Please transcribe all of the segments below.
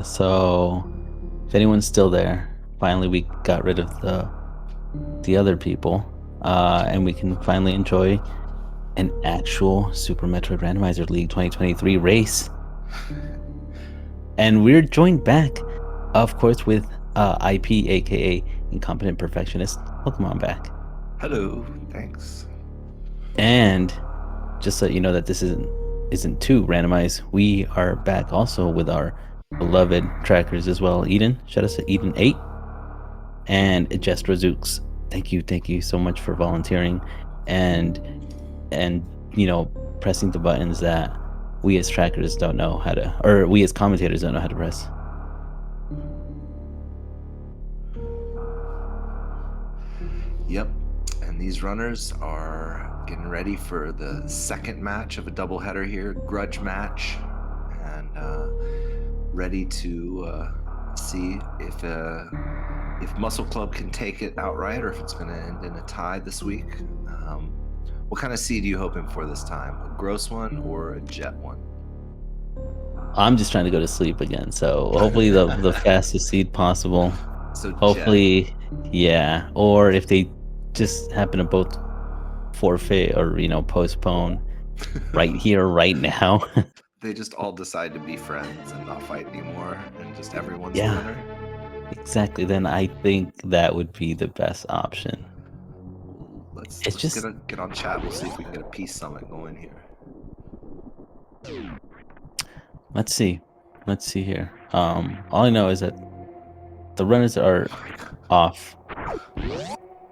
So if anyone's still there, finally we got rid of the other people, and we can finally enjoy an actual Super Metroid Randomizer League 2023 race. And we're joined back, of course, with IP, aka Incompetent Perfectionist. Welcome on back. Hello, thanks. And just so you know that this isn't too randomized, we are back also with our beloved trackers as well. Eden, shout out to Eden8 and Jestro Zooks. Thank you so much for volunteering and pressing the buttons that we as trackers don't know how to, or we as commentators don't know how to press. Yep, and these runners are getting ready for the second match of a doubleheader here, grudge match, and ready to see if Muscle Club can take it outright or if it's going to end in a tie this week. What kind of seed are you hoping for this time? A gross one or a jet one? I'm just trying to go to sleep again, so hopefully the fastest seed possible. So Hopefully, yeah. Or if they just happen to both forfeit or postpone right here, right now. they just all decide to be friends and not fight anymore, and just everyone's Yeah. the winner. Exactly. Then I think that would be the best option. Let's just get on chat. We'll see if we can get a peace summit going here. Let's see here. All I know is that the runners are off,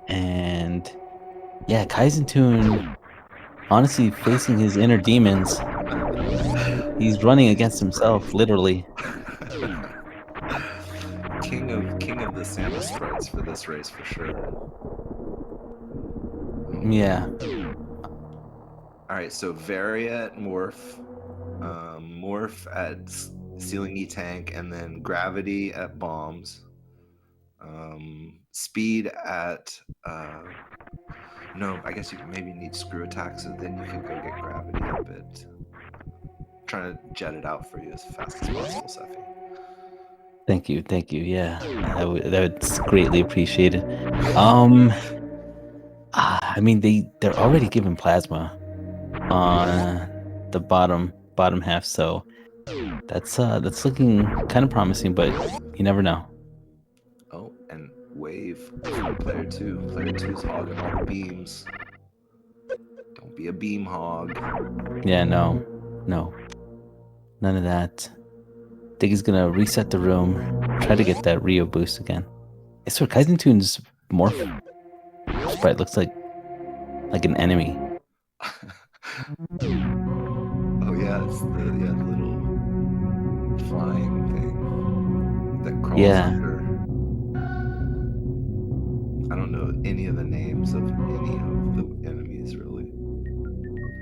and yeah, Kaizentune honestly facing his inner demons. He's running against himself, literally. King of the Santa sprites for this race for sure. Yeah. All right, so Varia at Morph, Morph at Ceiling E Tank, and then Gravity at Bombs. Speed at no, I guess you maybe need Screw Attack, so then you can go get Gravity a bit. Trying to jet it out for you as fast as possible, Seffi. Thank you. Yeah, that's greatly appreciated. I mean they're already giving plasma on the bottom half, so that's looking kind of promising, but you never know. Oh, and Wave from Player 2. Player 2's hogging all the beams. Don't be a beam hog. Yeah, no, none of that. I think he's gonna reset the room, try to get that Rio boost again. I swear, Kaizentune's morph sprite looks like an enemy. Oh yeah, it's the little flying thing that crawls under. I don't know any of the names of any of the enemies really.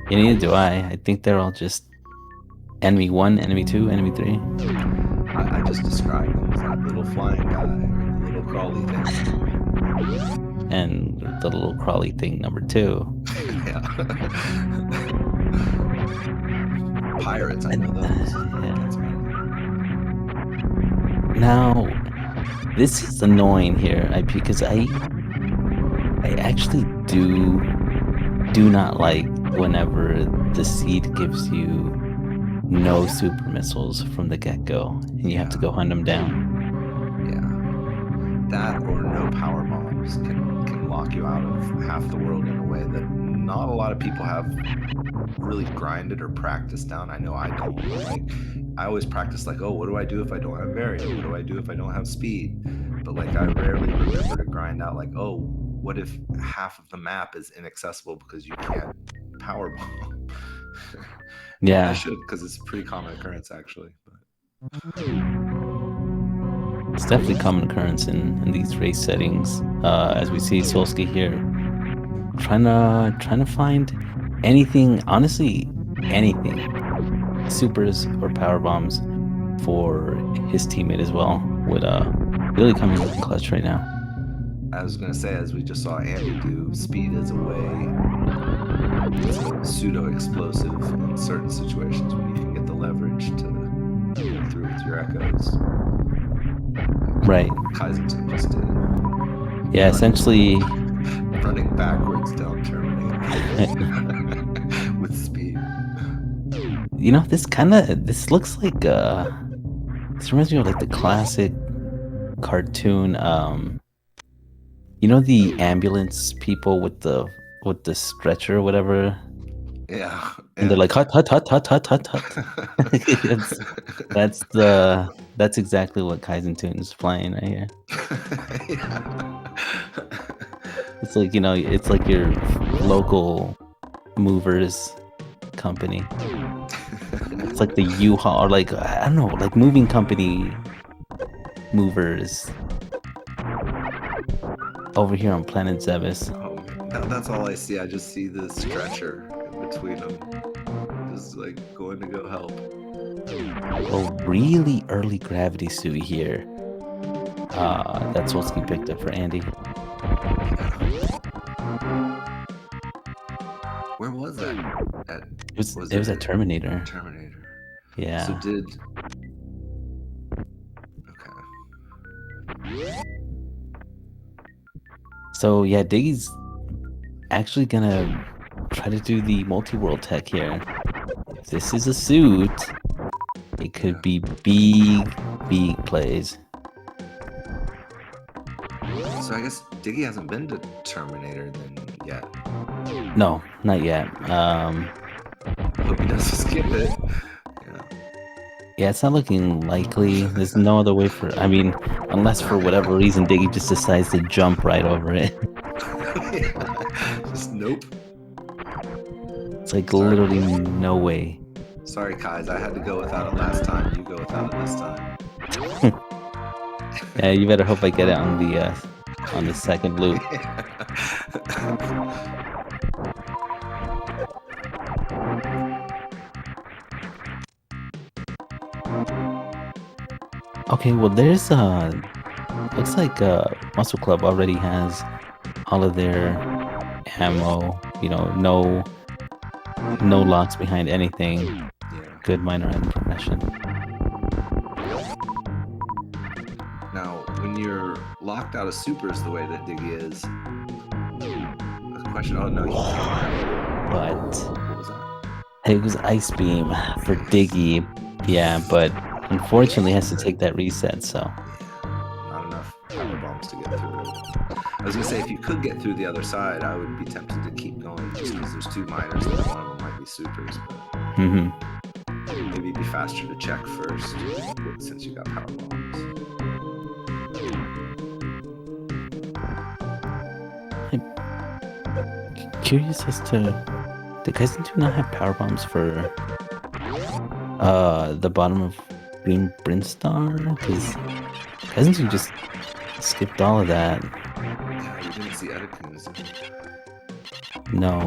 Yeah, neither do I. I think they're all just enemy 1, enemy 2, enemy 3. I just described them as that little flying guy, or the little crawly thing. And the little crawly thing number 2. Yeah. Pirates, I know those. Yeah. Now, this is annoying here, IP, because I actually do not like whenever the seed gives you no super missiles from the get-go, and you have to go hunt them down. Yeah. That or no power bombs can lock you out of half the world in a way that not a lot of people have really grinded or practiced down. I know I don't. Like, I always practice like, oh, what do I do if I don't have Varia? What do I do if I don't have speed? But like, I rarely remember to grind out like, oh, what if half of the map is inaccessible because you can't power bomb? Yeah, I should, because it's a pretty common occurrence actually. But it's definitely common occurrence in these race settings. As we see Solsky here trying to find anything, honestly, anything, supers or power bombs for his teammate as well, would really come in clutch right now. I was gonna say, as we just saw Andy do, speed is a way, it's a pseudo explosive in certain situations when you can get the leverage courage to go through with your echoes. Right. Kaizenton just did. Yeah, essentially. Running backwards down Terminator with speed. You know, this looks like this reminds me of like the classic cartoon. You know the ambulance people with the stretcher or whatever. Yeah. And they're like hut hut hut hut hut hut hut. That's exactly what Kaizen is playing right here. Yeah. It's like, you know, it's like your local movers company. It's like the U-Haul, or like, I don't know, like moving company movers over here on planet Zevis. Oh, man. That's all I see. I just see the stretcher in between them, just like going to go help. A really early gravity suit here. That's Wolski picked up for Andy. Where was that? It was at Terminator. Terminator. Yeah. So did. Okay. So yeah, Diggy's actually gonna try to do the multi-world tech here. If this is a suit, it could be big plays. So I guess Diggy hasn't been to Terminator then yet. No, not yet. Hope he doesn't skip it. Yeah, it's not looking likely. There's no other way for. I mean, unless for whatever reason Diggy just decides to jump right over it. Yeah. Just nope. It's like literally no way. Sorry, Kais. I had to go without it last time. You go without it this time. Yeah, you better hope I get it on the second loop. Okay, well there's looks like Muscle Club already has all of their ammo, you know, no locks behind anything. Yeah. Good minor item progression. Now, when you're locked out of supers the way that Diggy is, the question, oh no, you can't. But What was that? it was Ice Beam for Diggy, yeah, but unfortunately has to take that reset, so. Not enough power bombs to get through it. I was gonna say, if you could get through the other side, I would be tempted to keep going just because there's two minors and one of them might be supers, but maybe it'd be faster to check first since you got power bombs. I'm curious as to, did Kaizen 2 not have power bombs for the bottom of Green Brinstar? Because Kaizen 2 just skipped all of that. Yeah, you didn't see Edikins. No.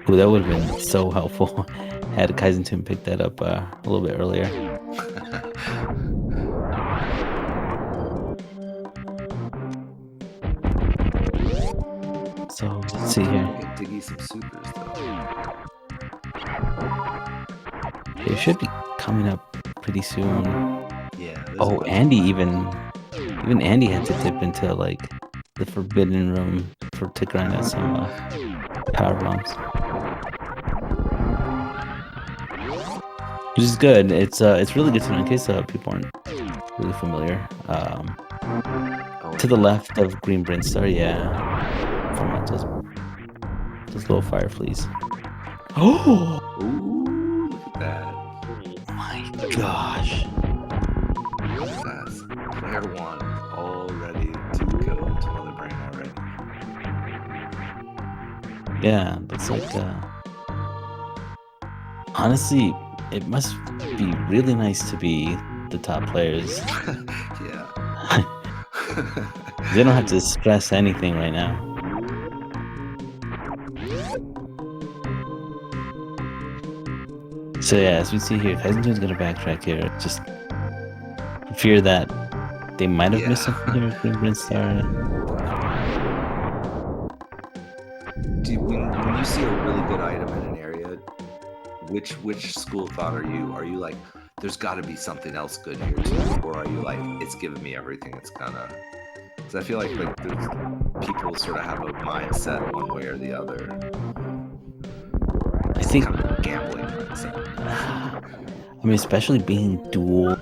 Ooh, that would have been so helpful had Kaizen 2 picked that up a little bit earlier. So let's see here. Get Diggy some supers though. It should be coming up pretty soon. Yeah. Oh, Andy even Andy had to dip into like the forbidden room to grind out some power bombs, which is good. It's really good to know in case people aren't really familiar. To the left of Green Brinstar, yeah. From those little fire fleas. Oh! Ooh, look at that. Oh my gosh. That's player one all ready to go to Mother Brain already. Yeah, looks like honestly, it must be really nice to be the top players. Yeah. They don't have to stress anything right now. So yeah, as we see here, Kaizen's gonna backtrack here. Just fear that they might have missed something here with Green Brinstar. Dude, when you see a really item in an area, which school of thought are you? Are you like, there's got to be something else good here too, or are you like, it's giving me everything it's gonna? Because I feel like there's people sort of have a mindset one way or the other. I think, kind of gambling mindset. I mean, especially being dual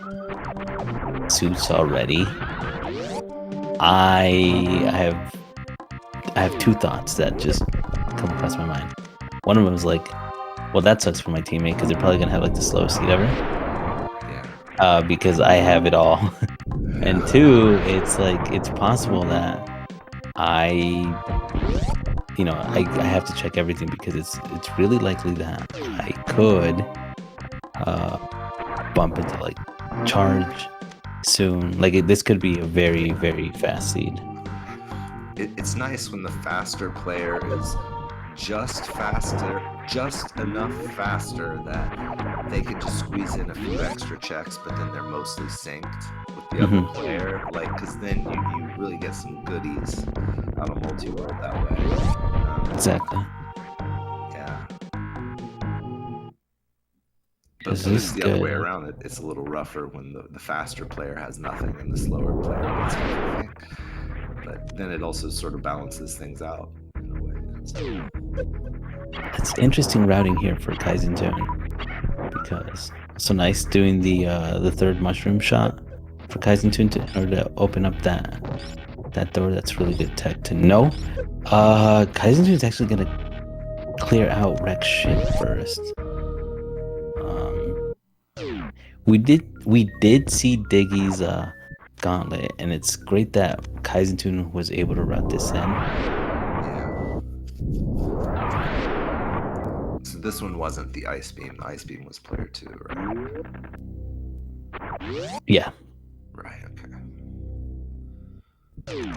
suits already, I have two thoughts that just come across my mind. One of them is like, well, that sucks for my teammate because they're probably gonna have like the slowest seat ever. Yeah. Because I have it all. And two, it's like it's possible that I have to check everything because it's really likely that I could bump into like charge soon. Like this could be a very, very fast seed. It's nice when the faster player is just enough faster that they can just squeeze in a few extra checks, but then they're mostly synced with the other player. Like, because then you really get some goodies out of multi-world that way. Exactly. Yeah. But This when is it's the good. other way around, it's a little rougher when the faster player has nothing and the slower player gets everything. But then it also sort of balances things out in a way. So. It's interesting routing here for Kaizen Tune because it's so nice doing the third mushroom shot for Kaizen Tune to open up that door. That's really good tech to know. Kaizen Tune is actually gonna clear out Rex shit first. We did see Diggy's gauntlet, and it's great that Kaizen Tune was able to route this in. Yeah. So this one wasn't the ice beam. The ice beam was player 2, right? Yeah. Right. Okay.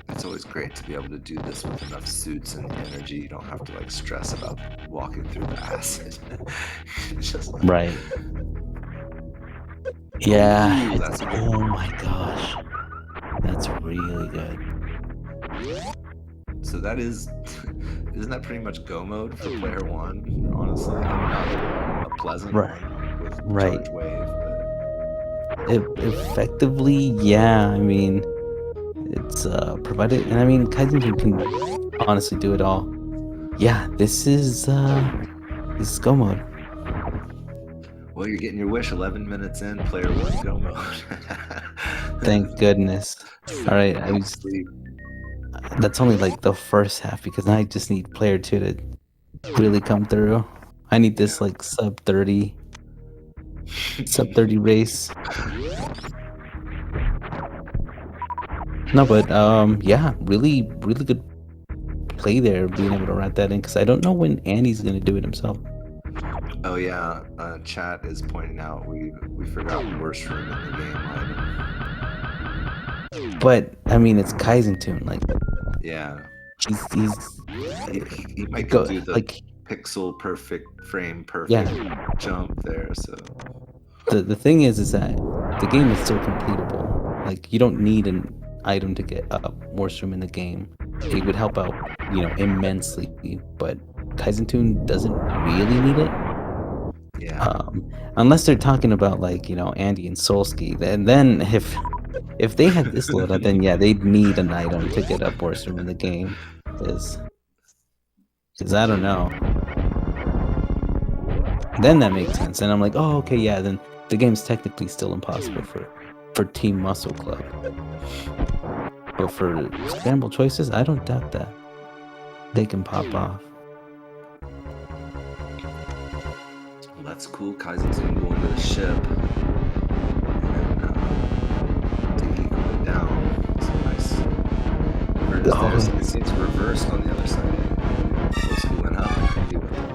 It's always great to be able to do this with enough suits and energy. You don't have to like stress about walking through the acid. Just like, right. Yeah. ooh, that's good. Oh my gosh. That's really good. So that isn't that pretty much go mode for player 1, honestly? Not a pleasant one with charge wave, but effectively, yeah. I mean, it's provided, and I mean, Kaizen can honestly do it all. Yeah, this is go mode. Well, you're getting your wish. 11 minutes in, player 1 go mode. Thank goodness. All right, that's only like the first half because I just need player 2 to really come through. I need this like sub 30 race. No, but yeah, really good play there, being able to write that in because I don't know when Andy's gonna do it himself. Oh yeah, chat is pointing out we forgot worst room in the game item. But I mean, it's Kaizen Tune, like yeah, he might go do the like pixel perfect frame perfect jump there. So the thing is that the game is still completable. Like you don't need an item to get up worst room in the game. It would help out, immensely, but Kaizen Tune doesn't really need it. Yeah. Unless they're talking about like, Andy and Solsky, and then if they had this loadout, then yeah, they'd need an item to get up worst room in the game. Because I don't know. Then that makes sense. And I'm like, oh, okay, yeah, then the game's technically still impossible for Team Muscle Club. But for Scrambled choices, I don't doubt that. They can pop off. Well, that's cool. Kaizen's gonna go into the ship. And Diggy going down. It's nice. It seems reversed on the other side. Solsky went up and Andy went down.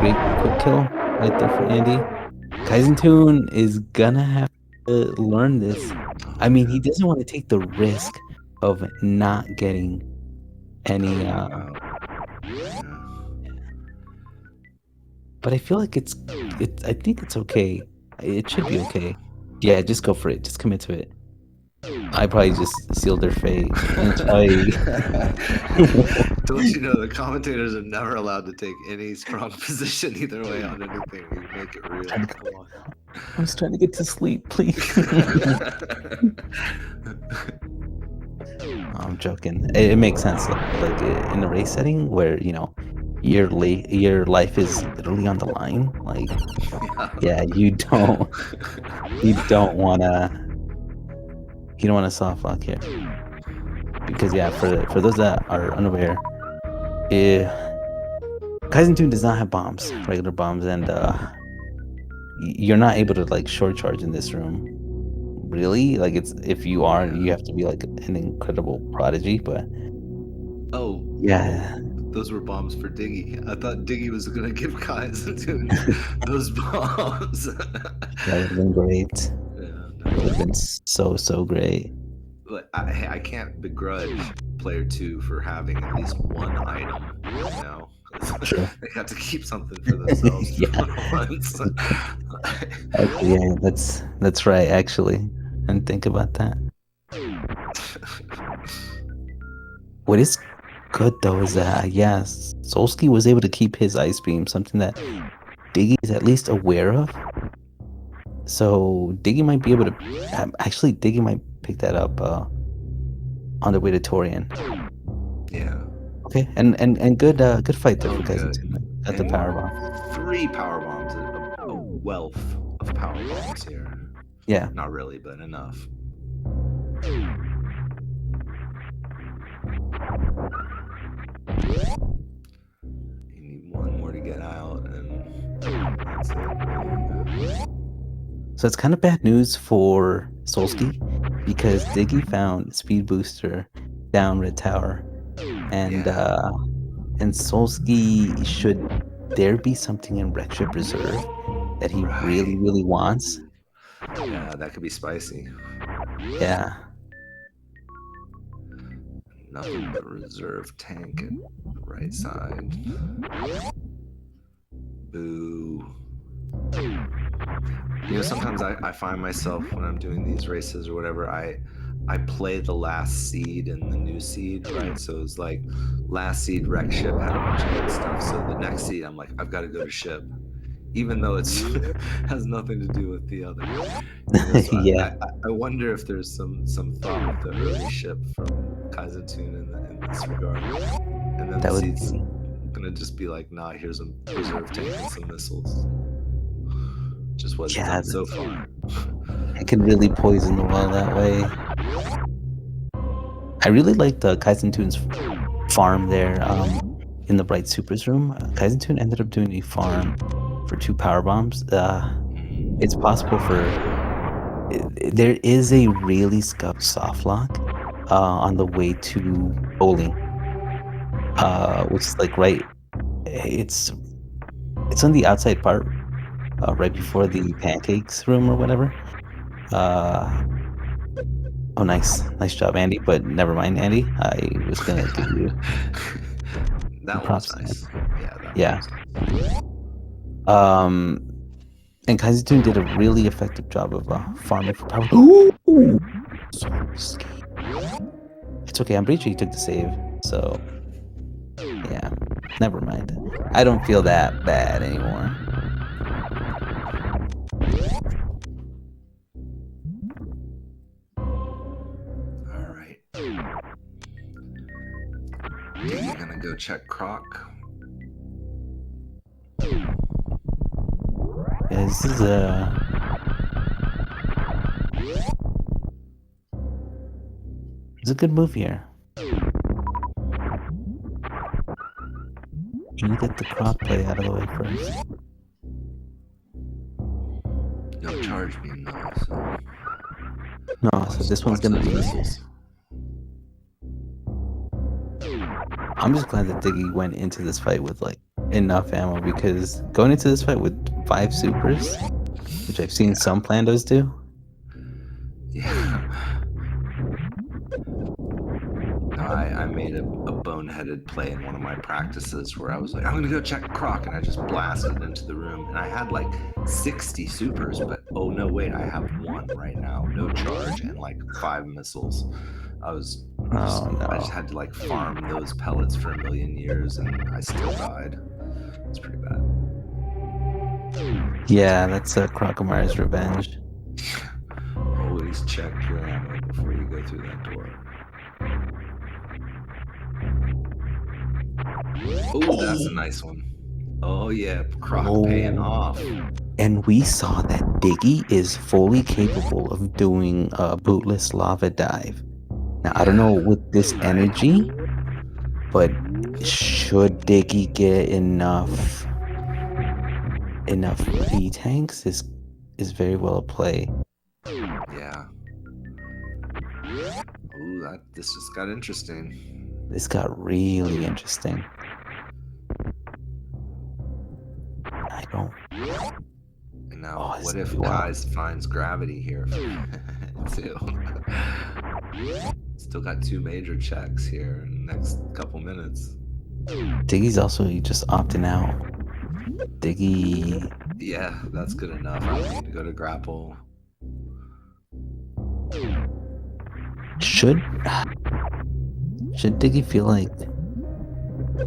Great quick kill right there for Andy. Kaizen Tune is gonna have to learn this. I mean, he doesn't want to take the risk of not getting any. But I feel like I think it's okay. It should be okay. Yeah, just go for it. Just commit to it. I probably just sealed their fate. And it's probably Don't you know the commentators are never allowed to take any strong position either way on anything. You make it real. trying to Come on. I was trying to get to sleep, please. I'm joking. It makes sense, like in a race setting where your life is literally on the line. Like, yeah, you don't wanna soft lock here because yeah, for those that are unaware, eh, Kaizen 2 does not have bombs, regular bombs, and you're not able to like short charge in this room. Really, like it's if you are, you have to be like an incredible prodigy. But Oh, yeah, those were bombs for Diggy. I thought Diggy was gonna give Kaizen those bombs. that would have been great. Yeah, That would no. have been so great. But I can't begrudge player 2 for having at least one item, you know? 'Cause Sure. they got to keep something for themselves Yeah. for once. Actually, yeah, that's right. Actually, and think about that. What is good though is that yes, Solsky was able to keep his ice beam, something that Diggy is at least aware of. So Diggy might be able to. Actually, Diggy might pick that up on the way to Torian. Yeah. Okay, and good fight there Oh, for Kaizen good. 2. Got the And power bomb. 3 power bombs, a wealth of power bombs here. Yeah. Not really, but enough. You need one more to get out, and that's it. So it's kind of bad news for Solsky because Diggy found Speed Booster down Red Tower, and Yeah. and Solsky should there be something in Wreck Ship Reserve that he really Right. really wants. Yeah, that could be spicy. Yeah. Nothing but reserve tank at the right side. Boo. Sometimes I find myself when I'm doing these races or whatever, I play the last seed and the new seed, right? So it's like last seed wreck ship had a bunch of good stuff. So the next seed, I'm like, I've got to go to ship, even though it's has nothing to do with the other. So Yeah. I wonder if there's some thought with the early ship from Kaizen in this regard, and then the That would seed's be gonna just be like, nah, here's a reserve tank and some missiles. Just what it's yeah, done so far. it can really poison the well that way. I really like the Kaizen Tune's farm there in the Bright Supers room. Kaizen Tune ended up doing a farm for 2 power bombs. It's possible for there is a really scuffed soft lock on the way to bowling, which is like right. It's on the outside part, right before the pancakes room or whatever. Oh, nice job, Andy. But never mind, Andy. I was gonna give you That one was props, man. nice. Yeah, that Yeah. one was nice. And Kaizutun did a really effective job of farming for power. Ooh, so risky. It's okay. I'm pretty sure he took the save. So yeah, never mind. I don't feel that bad anymore. All right. You're gonna go check Croc. Yeah, this is it's a good move here. You need to get the croc play out of the way first. No charge beam though. So No, so this one's gonna those be. missiles. I'm just glad that Diggy went into this fight with like enough ammo because going into this fight with 5 supers, which I've seen some Plandos do. Yeah. No, I made a boneheaded play in one of my practices where I was like, I'm gonna go check Croc, and I just blasted into the room, and I had like 60 supers, but oh no, wait, I have one right now, no charge, and like 5 missiles. Oh I just no. had to like farm those pellets for 1,000,000 years, and I still died. It's pretty bad. Yeah, that's a Crocodile's revenge. Always check your ammo before you go through that door. Oh, that's a nice one. Oh yeah, Croc paying off. And we saw that Diggy is fully capable of doing a bootless lava dive. Now, I don't know with this Right. energy, but should Diggy get enough B tanks is very well a play. Yeah. Ooh, this just got interesting. This got really interesting. I don't. And now, Oh, what if Kai's finds gravity here too? Still got 2 major checks here in the next couple minutes. Diggy's also just opting out. Diggy. Yeah, that's good enough. I don't need to go to grapple. Should Diggy feel like,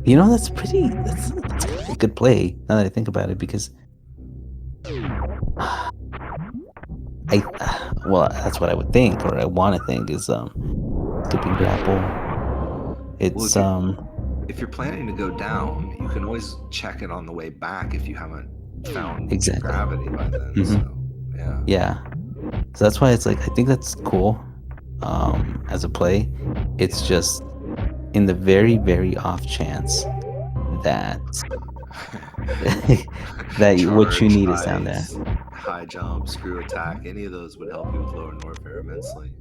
you know, that's a good play now that I think about it, because well, that's what I would think, or I want to think, is skipping grapple. It's if you're planning to go down, you can always check it on the way back if you haven't found exactly gravity by then. So yeah. So that's why it's like, I think that's cool as a play. It's just in the very, very off chance that Charge, what you need is down there. High jump, screw attack, any of those would help you with lower Norfair immensely.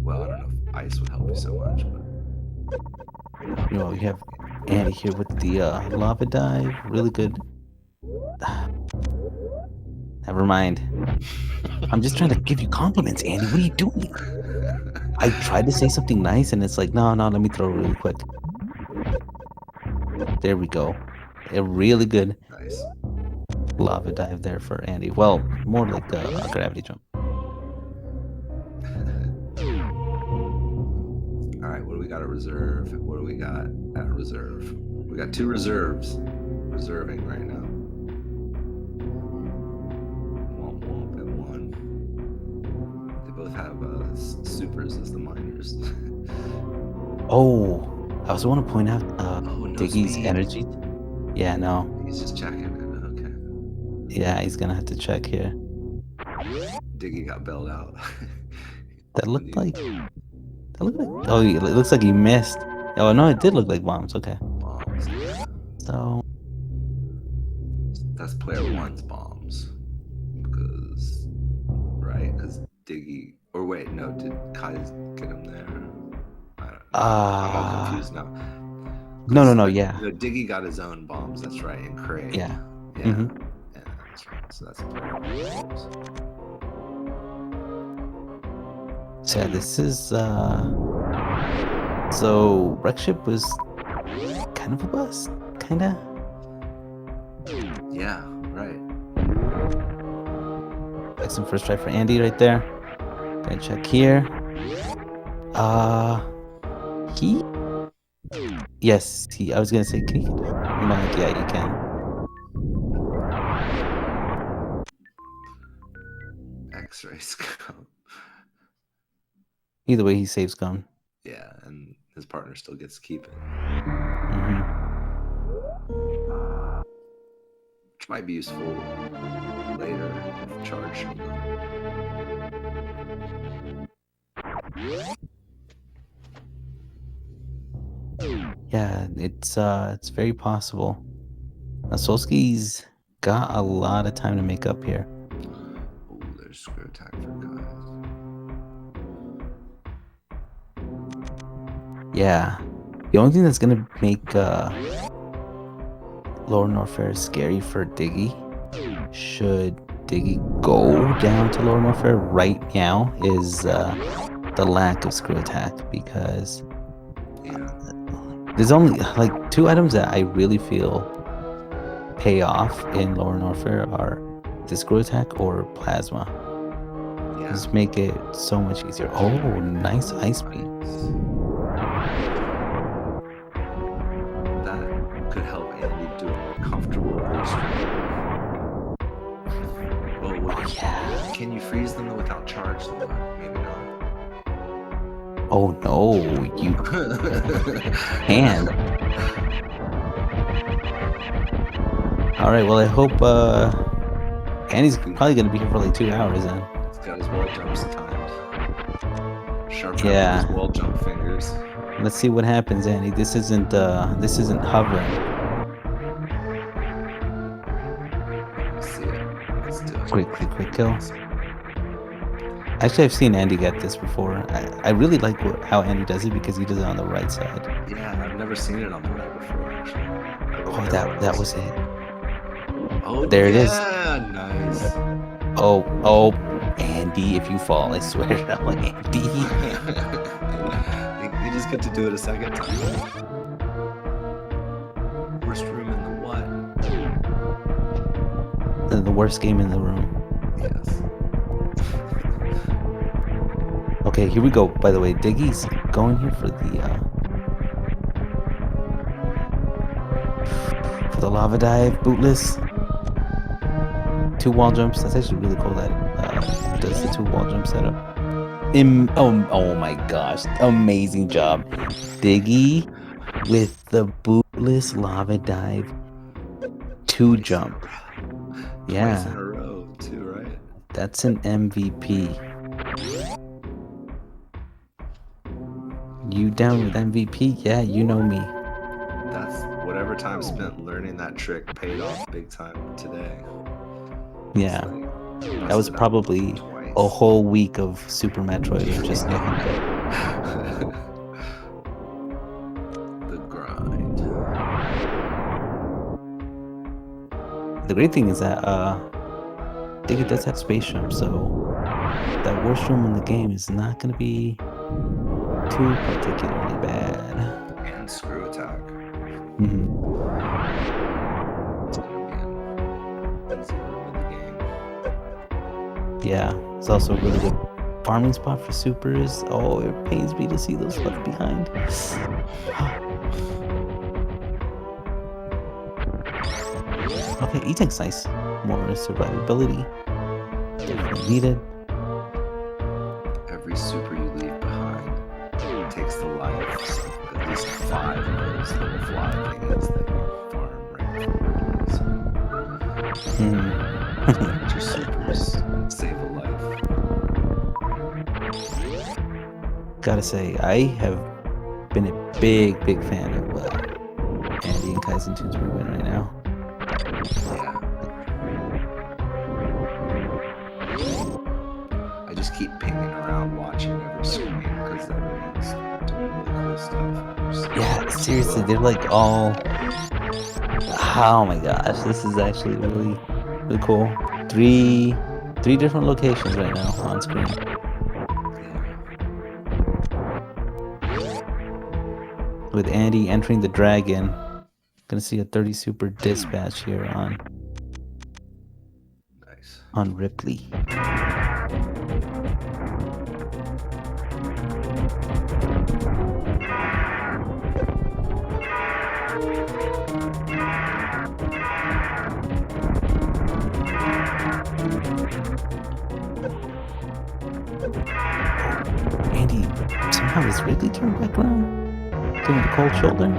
Well, I don't know if ice would help you so much, but you know, you have Andy here with the lava dive, really good. Never mind. I'm just trying to give you compliments, Andy. What are you doing? I tried to say something nice, and it's like, no, let me throw it really quick. There we go. A really good lava dive there for Andy. Well, more like a gravity jump. All right, what do we got at reserve? What do we got at reserve? We got 2 reserves reserving right now. Womp womp and 1. They both have supers as the miners. Oh, I also want to point out no Diggy's speed. energy. Yeah, no. He's just checking it. Okay. Yeah, he's gonna have to check here. Diggy got bailed out. That looked like. Oh, it looks like he missed. Oh no, it did look like bombs. Okay. Bombs. So that's player 1's bombs, because Diggy. Or wait, no, did Kai get him there? I'm all confused now. No, yeah. Diggy got his own bombs. That's right, and Craig. Yeah. Yeah, that's right. So that's player 1's bombs. So yeah, this is so Wreckship was kind of a bust, kinda. Yeah, right. Excellent first try for Andy right there. Gonna check here. Yes, I was gonna say, can he? Yeah, you can. X-ray scope. Either way, he saves gun. Yeah, and his partner still gets to keep it. Which might be useful later if charge shows up. Yeah, it's very possible. Solski's got a lot of time to make up here. Oh, there's screw attack for guys. Yeah, the only thing that's gonna make Lower Norfair scary for Diggy should Diggy, go down to Lower Warfare right now is the lack of screw attack, because Yeah. there's only like 2 items that I really feel pay off in Lower Warfare are the screw attack or plasma. Yeah. Just make it so much easier. Oh, nice ice beam. That could help Andy do it more comfortable in the stream. Oh yeah. Can you freeze them without charge though? Maybe not. Oh no, you can. All right, well I hope Andy's probably gonna be here for like 2 hours then. He's got his wall jumps timed. Sharpen Yeah. up his wall jump fingers. Let's see what happens, Andy. This isn't hovering. Let's see it. Let's do it. Quick kill. Actually, I've seen Andy get this before. I really like how Andy does it because he does it on the right side. Yeah, I've never seen it on the right before, actually. Oh, that was it. Oh, there it is. Yeah, nice. Oh, Andy, if you fall, I swear to God, Andy. You just get to do it a second time. Worst room in the what? The worst game in the room. Yes. Okay, here we go. By the way, Diggy's going here for the lava dive, bootless. 2 wall jumps. That's actually really cool that it does the 2 wall jump setup. Oh my gosh, amazing job, Diggy, with the bootless lava dive 2 jump. Yeah, Twice in a row too, right? that's an MVP. You down with MVP? Yeah, you know me. That's whatever time spent learning that trick paid off big time today. Yeah, that was probably a whole week of Super Metroid of just nothing but the grind. The great thing is that Diggy does have space jump, so that worst room in the game is not going to be too particularly bad. And screw attack. Mm-hmm. It's gonna be an easy room in the game. Yeah, it's also a really good farming spot for supers. Oh, it pains me to see those left behind. Okay, E-Tank's nice. More survivability. Definitely needed. Every super you leave behind takes the lives of at least 5 of those little fly things that you farm right before Let your supers save a life. Gotta say, I have been a big fan of Andy and Kaizen Tunes Rewind right now. Yeah. I just keep pinging around watching every screen because everyone's doing really cool stuff. Yeah, seriously, they're like all... Oh my gosh, this is actually really cool. Three different locations right now on screen. With Andy entering the dragon. Gonna see a 30 super dispatch here on Ripley. Andy somehow is Ridley turned back around, giving the cold shoulder.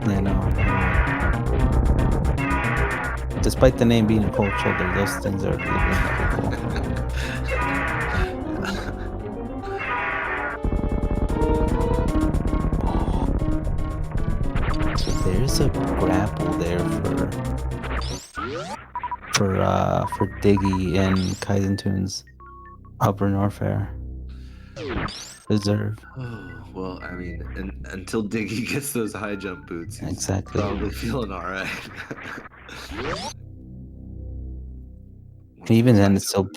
I know. Despite the name being a cold shoulder, those things are really cool. So there's a grapple there for Diggy and Kaizen Tunes Upper Warfare. deserve. Oh, well, I mean, until Diggy gets those high jump boots, he's Exactly. probably feeling all right. And even then, it's still,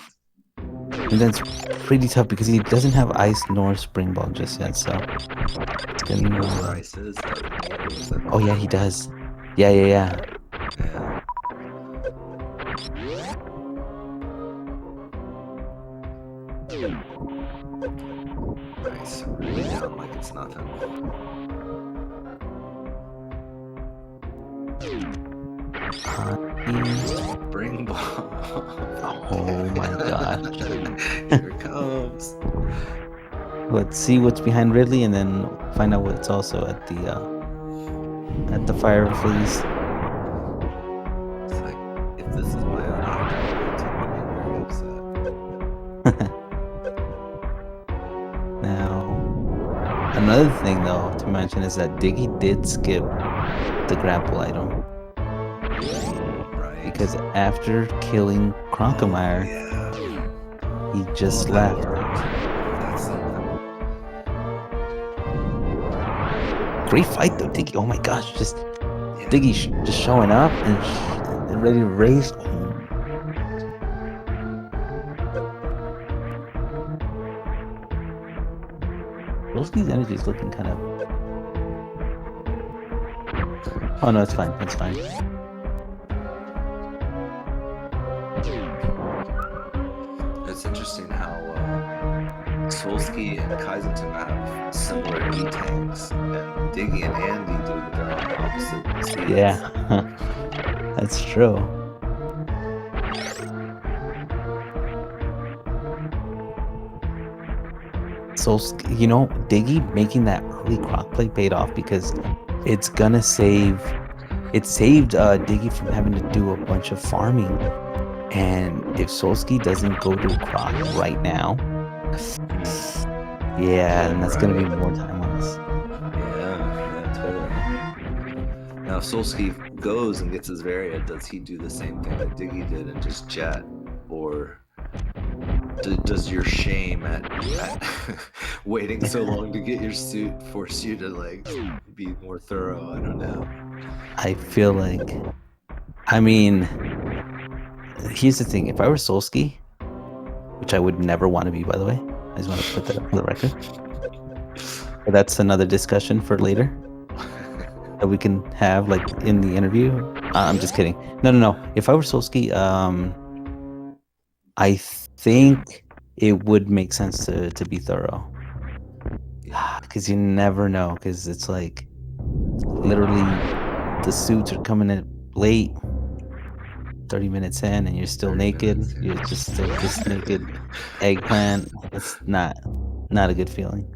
and then it's pretty tough because he doesn't have ice nor spring ball just yet. So it's He gonna. knows where ice is, though. Oh yeah, he does. Yeah. Yeah. Nice. Really down like it's nothing. Spring ball. Oh my gosh. Here it comes. Let's see what's behind Ridley, and then find out what's also at the fire freeze. It's like, if this is my own object, I'm gonna be very upset. Now, another thing though to mention is that Diggy did skip the grapple item. Right. Because after killing Kronkemeyer, he just left. That's something. Great fight though, Diggy. Oh my gosh, just Diggy just showing up and ready to race. Wolski's energy is looking kind of. Oh no, it's fine. It's fine. It's interesting how Solsky and Kaizenton have similar E-tanks, and Diggy and Andy do with their own opposite seeds. Yeah, that's true. Solsky, you know, Diggy making that early croc play paid off because it's gonna save. It saved Diggy from having to do a bunch of farming. And if Solsky doesn't go to Croc right now, yeah, and that's gonna be more time on us. Yeah, totally. Now, if Solsky goes and gets his Varia, does he do the same thing that Diggy did and just jet? Or does your shame at waiting so long to get your suit force you to like be more thorough? I don't know. I feel like, I mean, here's the thing. If I were Solsky, which I would never want to be, by the way, I just want to put that on the record. But that's another discussion for later that we can have, like, in the interview. I'm just kidding. No. If I were Solsky, I think it would make sense to be thorough. Because you never know. Because it's like, literally, the suits are coming in late. 30 minutes in and you're still naked. You're just still this naked eggplant. It's not a good feeling.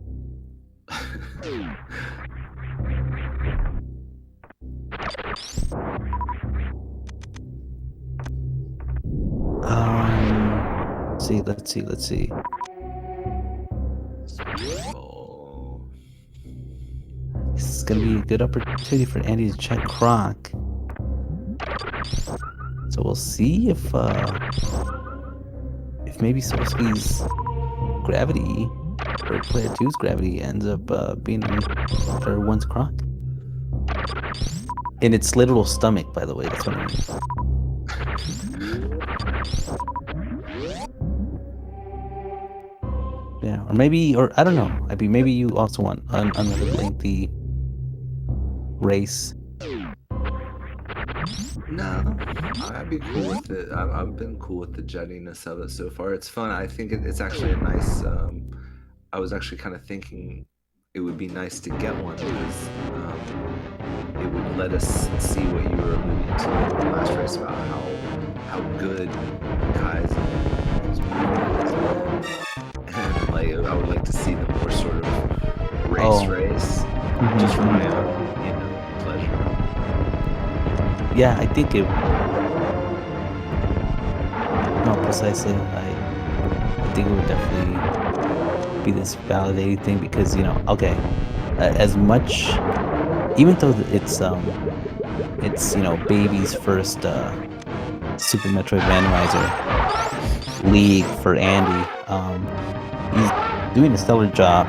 Let's see. This is gonna be a good opportunity for Andy to check Croc. So we'll see if maybe Solsky's gravity, or player 2's gravity, ends up being player 1's Croc. In its literal stomach, by the way. That's what I mean. Yeah, or maybe, or I don't know. I mean, maybe you also want another lengthy race. No, I'd be cool with it. I've been cool with the jettiness of it so far. It's fun. I think it's actually a nice. I was actually kind of thinking it would be nice to get one because it would let us see what you were alluding to in the last race about how good Kai's is. And like I would like to see the more sort of race, just for my own, pleasure. Yeah, I think it. No, precisely. I think it would definitely be this validating thing because as much, even though it's baby's first Super Metroid Randomizer league for Andy. doing a stellar job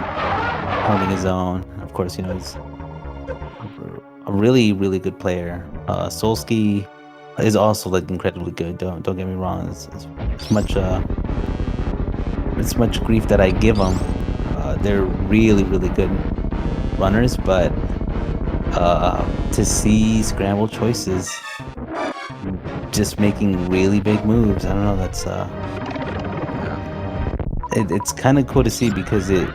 holding his own. Of course, he's a really, really good player. Solsky is also like incredibly good. Don't get me wrong. It's much grief that I give them. They're really, really good runners, but to see Scrambled choices just making really big moves, I don't know. That's it's kind of cool to see because it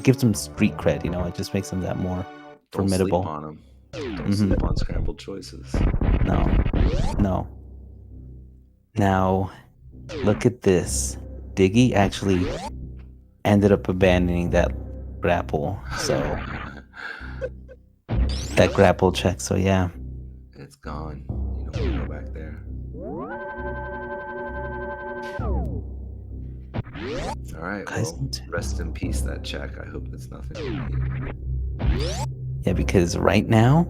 gives them street cred. It just makes them that more Don't formidable. sleep on them. Don't sleep on Scrambled choices. No. Now, look at this. Diggy actually ended up abandoning that grapple. So that grapple check. So yeah. It's gone. You don't want to go back there. All right. Well, rest in peace, that check. I hope that's nothing you need. Yeah, because right now,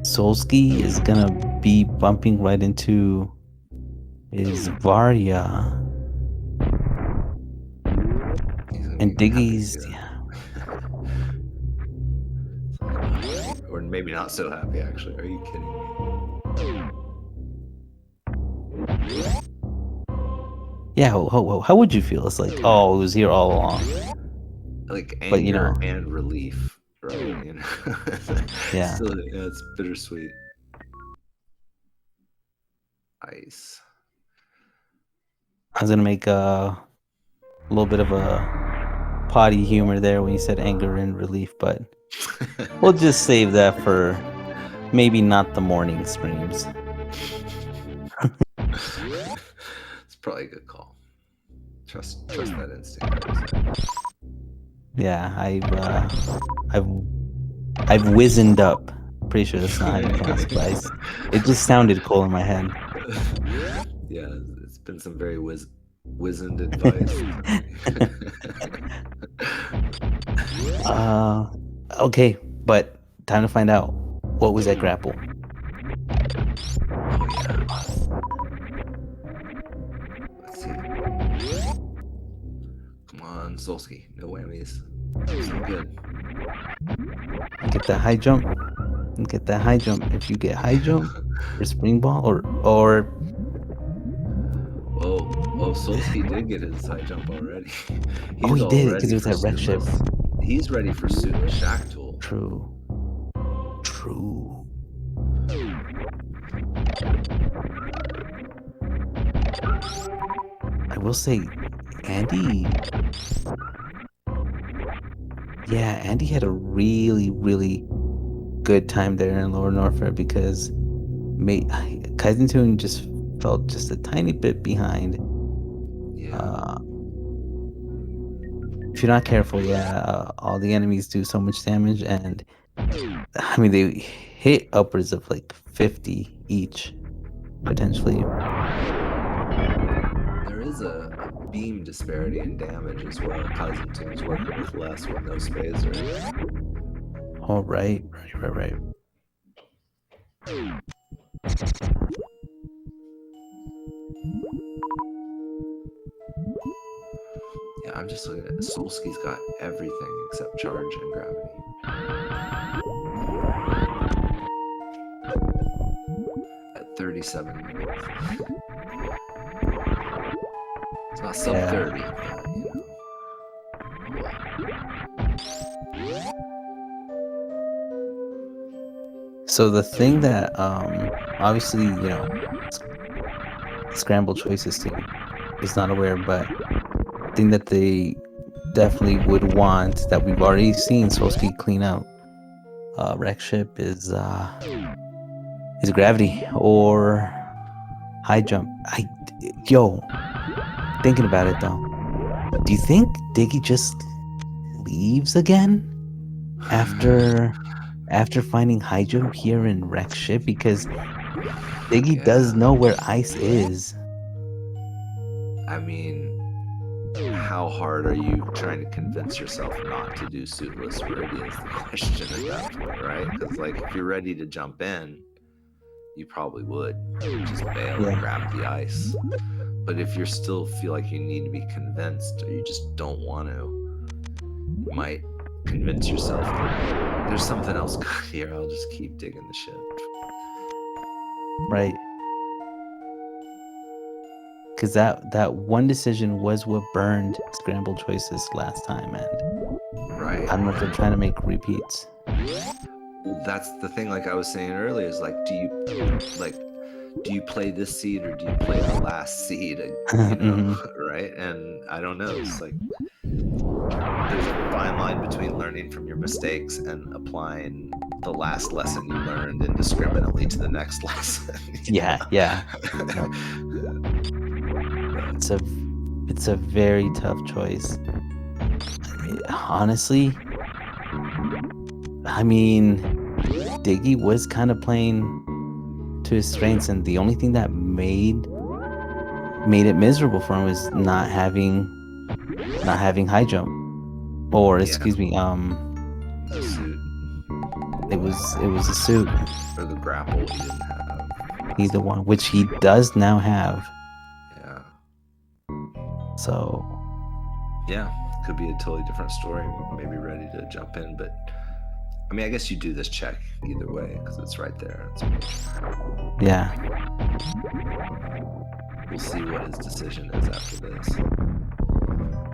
Solsky is gonna be bumping right into his Varya. And Diggy's, or maybe not so happy, actually. Are you kidding me? Yeah, how would you feel? It's like, oh, it was here all along. Like anger and relief, right? Yeah. Still, it's bittersweet. Ice. I was gonna make a little bit of a potty humor there when you said anger and relief, but we'll just save that for maybe not the morning streams. It's probably a good call. Trust that instinct. Yeah, I've wizened up. Pretty sure that's not how you pronounce it, but it just sounded cool in my head. Yeah, it's been some very wizened advice. Okay, but time to find out. What was that grapple? Oh yeah. Let's see. Come on, Solsky. No whammies. So good. Get that high jump. Get that high jump. If you get high jump or spring ball or Well, Solsky did get his high jump already. He did because it was that wreck ship. He's ready for Suitless Shack Tool. True. I will say, Andy had a really, really good time there in Lower Norfolk because Kaizentune just felt just a tiny bit behind. Yeah. If you're not careful, all the enemies do so much damage, and I mean they hit upwards of like 50 each, potentially. There is a beam disparity in damage as well. Kaizentune's working with less with no spacer. Oh, right. Yeah, I'm just looking at Solsky's got everything except charge and gravity. At 37 minutes. It's not sub 30, but So the thing that obviously Scrambled Choices team is not aware, but the thing that they definitely would want that we've already seen Solsky clean out wreck ship is gravity or high jump. Thinking about it though, do you think Diggy just leaves again after finding high jump here in wreck ship? Because Diggy does know where ice is. I mean, how hard are you trying to convince yourself not to do Suitless Viridia is the question at that point, right? Because if you're ready to jump in, you probably would just bail and grab the ice. But if you still feel like you need to be convinced, or you just don't want to, you might convince yourself that there's something else good here. I'll just keep digging the shit. Right. Because that one decision was what burned Scrambled choices last time, and Right. I don't know if they're trying to make repeats. Well, that's the thing. Like I was saying earlier, is like, do you play this seed or do you play the last seed? You know, right? And I don't know. It's like there's a fine line between learning from your mistakes and applying the last lesson you learned indiscriminately to the next lesson. Yeah. It's a very tough choice. Honestly, I mean, Diggy was kind of playing to his strengths, and the only thing that made it miserable for him was not having high jump, or excuse me, the suit. It was a suit, or the grapple he didn't have. Either one, which he does now have. Yeah. So. Yeah, could be a totally different story. Maybe ready to jump in, but I mean, I guess you do this check either way because it's right there. Yeah. We'll see what his decision is after this.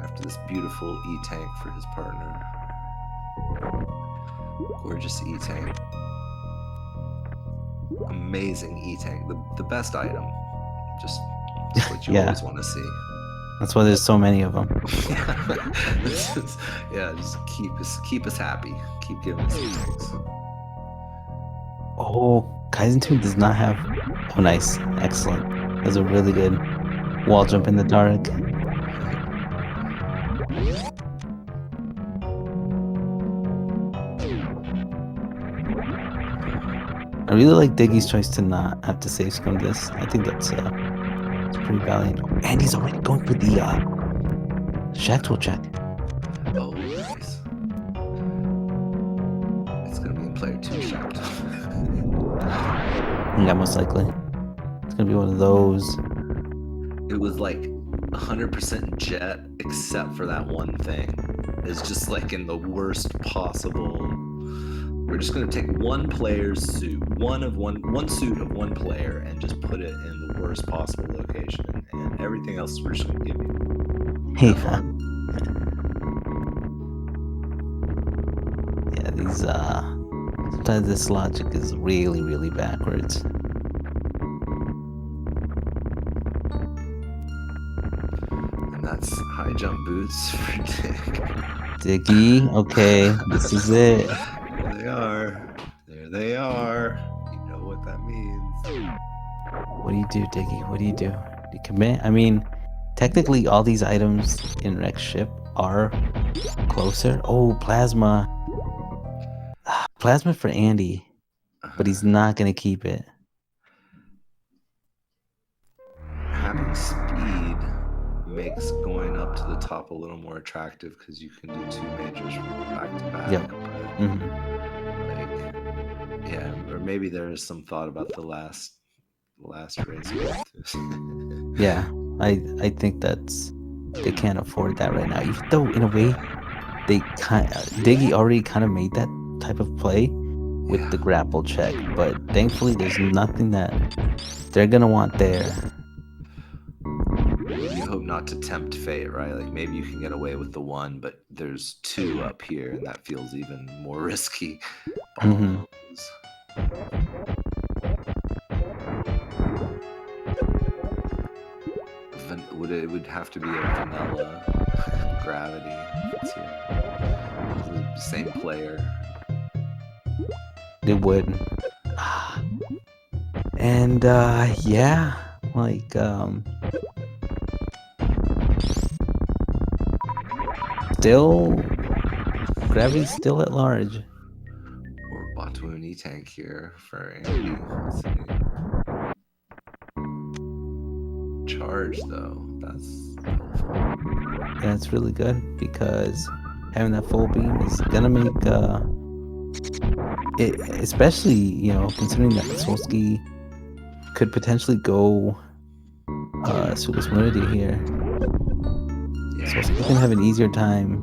After this beautiful E-tank for his partner. Gorgeous E-tank. Amazing E-tank. The best item. Just what you always want to see. That's why there's so many of them. Yeah, just keep us happy. Keep giving us E-tanks. Oh, Kaizen 2 does not have... Oh, nice. Excellent. That's a really good wall jump in the dark. I really like Diggy's choice to not have to save scum this. I think that's pretty valiant. And he's already going for the Shack tool check. Oh, nice. It's gonna be in player 2 Shack tool. Yeah, most likely. It's gonna be one of those. It was like 100% jet, except for that one thing. It's just like in the worst possible. We're just gonna take one player's suit, one suit of one player, and just put it in the worst possible location, and everything else we're just gonna give you. Yeah. Yeah, these sometimes this logic is really, really backwards. And that's high jump boots for Dick. Diggy, okay, this is it. There they are. There they are. You know what that means. What do you do, Diggy? What do you do? Do you commit? I mean, technically all these items in Rex ship are closer. Oh, plasma. Plasma for Andy, but he's not gonna keep it. Having speed makes going up to the top a little more attractive because you can do 2 majors back to back. Yep. Yeah, or maybe there is some thought about the last race. Yeah, I think they can't afford that right now. Even though in a way Diggy already kind of made that type of play with the grapple check, but thankfully there's nothing that they're gonna want there. You hope not to tempt fate, right? Like maybe you can get away with the 1, but there's 2 up here, and that feels even more risky. It would have to be a vanilla gravity. It's here. The same player. It would. And yeah, like still gravity's still at large. Or Batoon E-tank here for Andy. Let's see. Charge though, that's helpful. Yeah, it's really good because having that full beam is gonna make it, especially considering that Solsky could potentially go Sulis Meridia here. So Yeah. you can have an easier time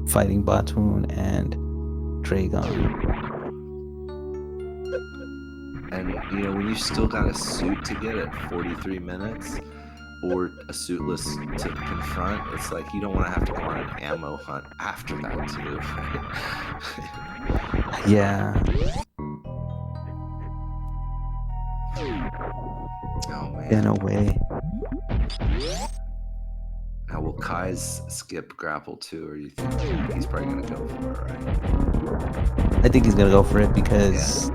fighting Batoon and Dragon. And when you still got a suit to get at 43 minutes, or a suitless to confront, it's like you don't want to have to go on an ammo hunt after that too. Yeah. Oh man. Yeah, no way. Now will Kai's skip grapple too, or you think he's probably gonna go for it, right? I think he's gonna go for it because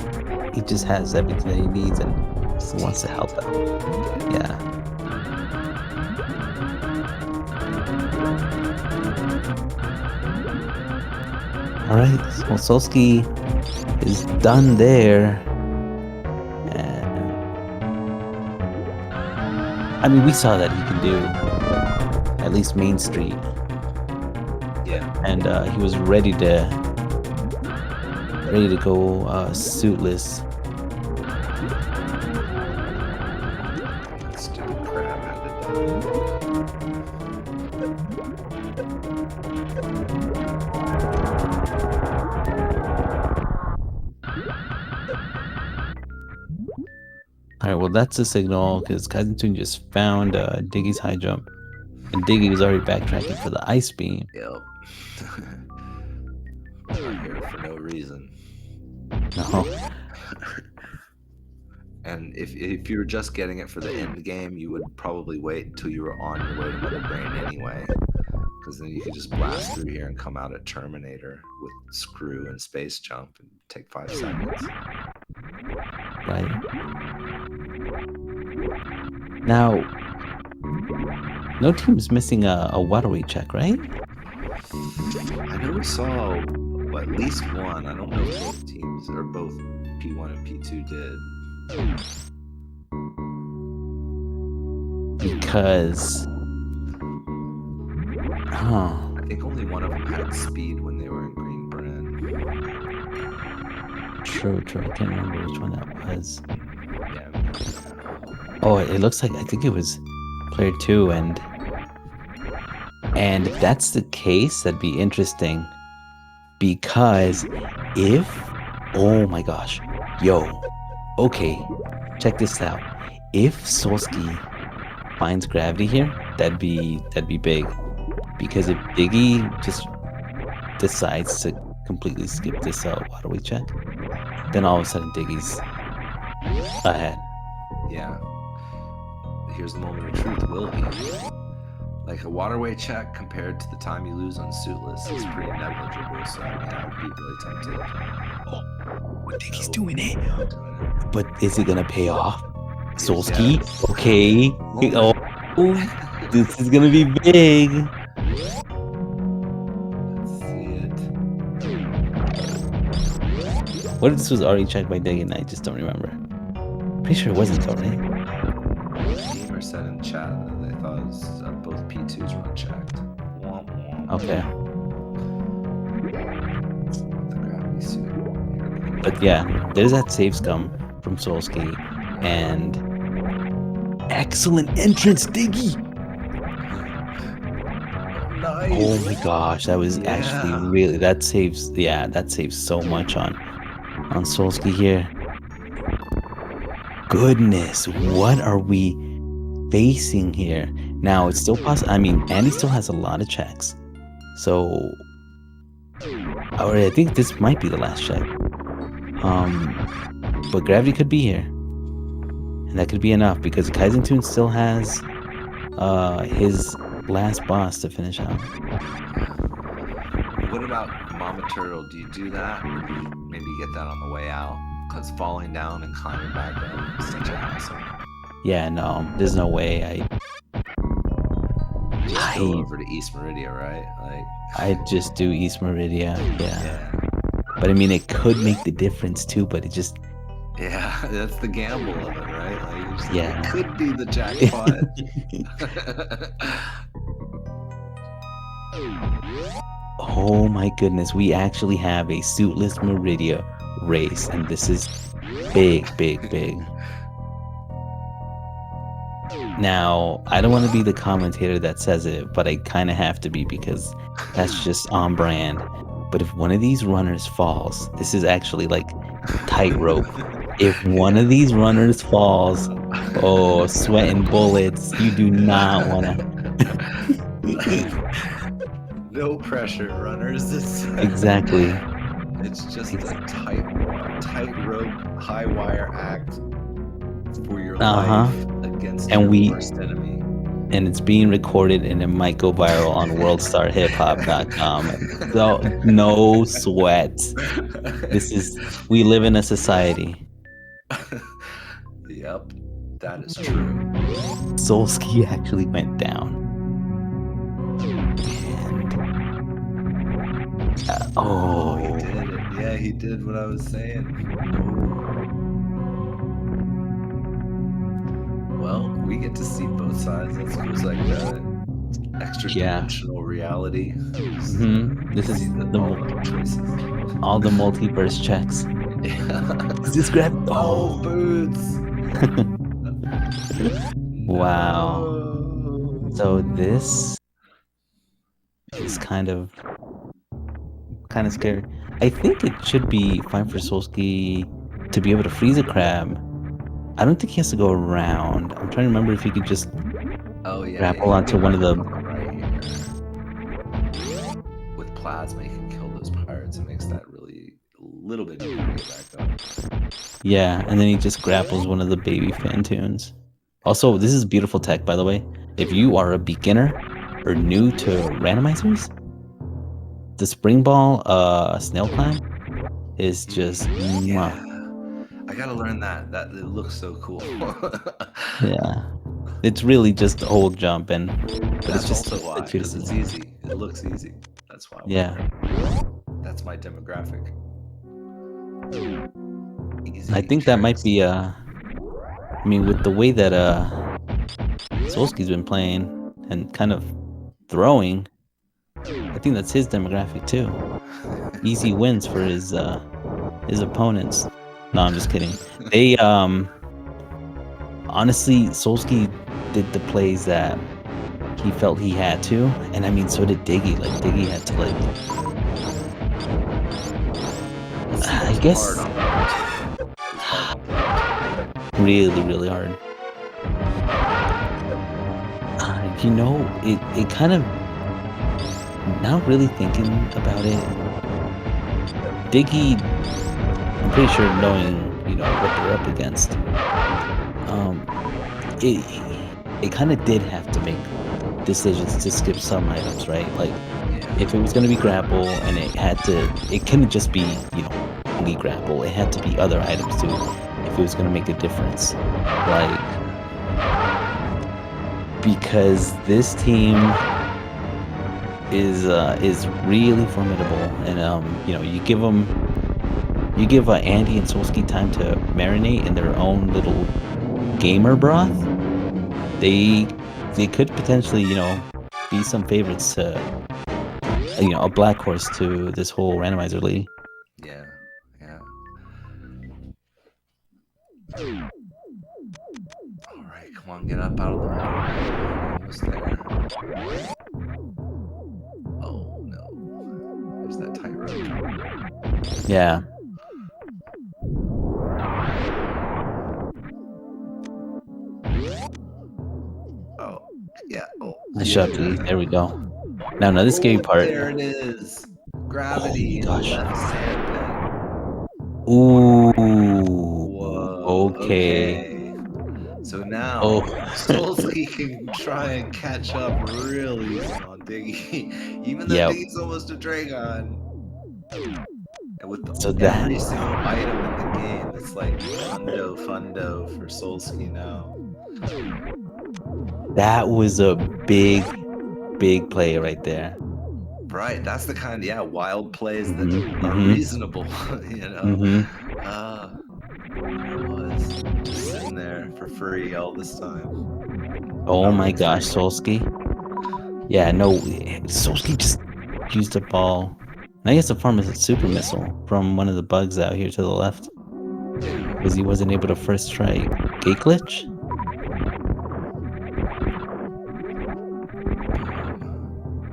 he just has everything that he needs and he wants to help out. Yeah. Alright, so Solsky is done there. And I mean, we saw that he can do at least Main Street. Yeah. And he was ready to go suitless. That stupid crab had to Alright, well that's a signal because Kaizentoon just found Diggy's high jump. And Diggy was already backtracking for the ice beam. Yep. Not here for no reason. No. And if you were just getting it for the end game, you would probably wait until you were on your way to Mother Brain anyway. Because then you could just blast through here and come out at Terminator with Screw and Space Jump and take 5 seconds. Right. Now, no team's missing a waterway check, right? I know we saw at least one. I don't know if both teams or both P1 and P2 did. Because I think only one of them had speed when they were in Green Bren. True. I can't remember which one that was. Yeah. Oh, it looks like I think it was player 2, and if that's the case, that'd be interesting. Because if, oh my gosh, okay, check this out. If Solsky finds gravity here, that'd be big. Because if Diggy just decides to completely skip this waterway check, then all of a sudden Diggy's ahead. Yeah. Here's the moment of truth. Will he? Like a waterway check compared to the time you lose on suitless is pretty negligible. So I mean, I would be really tempted. Oh, Diggy's doing it. But is it gonna pay off? Solsky? Okay. Oh, this is gonna be big. Let's see it. What if this was already checked by Diggy and I just don't remember? Pretty sure it wasn't though, right? Gamer said in chat that they thought it was, both P2s were unchecked. Womp womp. Okay. The gravity suit. But yeah, there's that save scum from Solsky. And excellent entrance, Diggy! Nice. Oh my gosh, that was actually really, that saves so much on Solsky here. Goodness, what are we facing here? Now, it's still possible. I mean, Andy still has a lot of checks. So, I think this might be the last check. But gravity could be here. And that could be enough because Kaizentoon still has his last boss to finish out. What about Mama Turtle? Do you do that? Or do you maybe get that on the way out? Because falling down and climbing back up is such a hassle. Yeah, no, there's no way. Just go over to East Meridia, right? I just do East Meridia, yeah. But I mean, it could make the difference too, but it just... Yeah, that's the gamble of it, right? Yeah. It could be the jackpot. Oh my goodness, we actually have a suitless Meridia race, and this is big. Now, I don't want to be the commentator that says it, but I kind of have to be because that's just on brand. But if one of these runners falls, this is actually like tightrope. If one of these runners falls, oh, sweating bullets, you do not want to. No pressure, runners. Exactly. It's just a tightrope, high wire act for your Uh-huh. life against And your worst enemy. and it's being recorded and it might go viral on worldstarhiphop.com. So no sweat. We live in a society. Yep, that is true. Solsky actually went down. And Oh, he did it. Yeah, he did what I was saying. Well, we get to see both sides. That's cool. It's like extra dimensional reality. This is choices. all the multiverse checks. Is this grab? Oh, boots! Wow. No. So this is kind of scary. I think it should be fine for Solsky to be able to freeze a crab. I don't think he has to go around. I'm trying to remember if he could just grapple onto one of the... Right here. With plasma, he can kill those pirates. It makes that really a little bit easier to get back up. Yeah, and then he just grapples one of the baby Fantoons. Also, this is beautiful tech, by the way. If you are a beginner or new to randomizers, the spring ball snail climb is just... Yeah. I gotta learn that. That it looks so cool. Yeah. It's really just a whole jump, but that's it's just also why, because it's easy. It looks easy. That's why. Yeah. That's my demographic. Easy I think that might be I mean, with the way that Solsky's been playing and kind of throwing, I think that's his demographic too. Easy wins for his opponents. No, I'm just kidding. They honestly, Solsky did the plays that he felt he had to, and I mean, so did Diggy. Like Diggy had to I guess really, really hard. You know, it kind of, now really thinking about it, Diggy, I'm pretty sure knowing, what they're up against, it kind of did have to make decisions to skip some items, right? Like, if it was going to be grapple and it couldn't just be, only grapple. It had to be other items too, if it was going to make a difference. Like, because this team is really formidable, and you give Andy and Solsky time to marinate in their own little gamer broth. They could potentially be some favorites to a black horse to this whole randomizer league. Yeah. All right, come on, get up out of the water. Almost there. Oh no, there's that tightrope. Yeah. Oh yeah. Oh, There we go. Now the scary part. There it is. Gravity. Oh, gosh. Left sandpit. Ooh. Whoa. Okay. So now Solsky can try and catch up really on Diggy, even though Diggy's almost a Dragon. And with every single item in the game, it's like fundo for Solsky now. That was a big play right there. Right, that's the kind of wild plays that are reasonable, It was just sitting there for free all this time. Oh my gosh, Solsky. Yeah, no, Solsky just used up all. And I guess the farm is a super missile from one of the bugs out here to the left, because he wasn't able to first try gate glitch.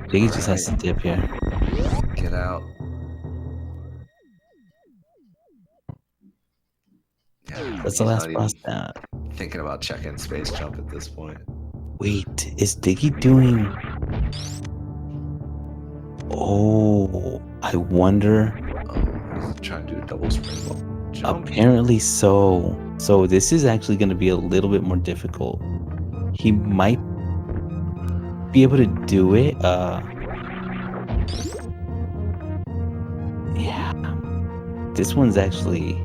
Diggy just has to dip here. Get out. Yeah, That's the he's last not even boss down. thinking about checking space jump at this point. Wait, is Diggy doing... Oh, I wonder... Oh, he's trying to do a double springboard jump. Apparently so. So this is actually going to be a little bit more difficult. He might be able to do it. Yeah. This one's actually...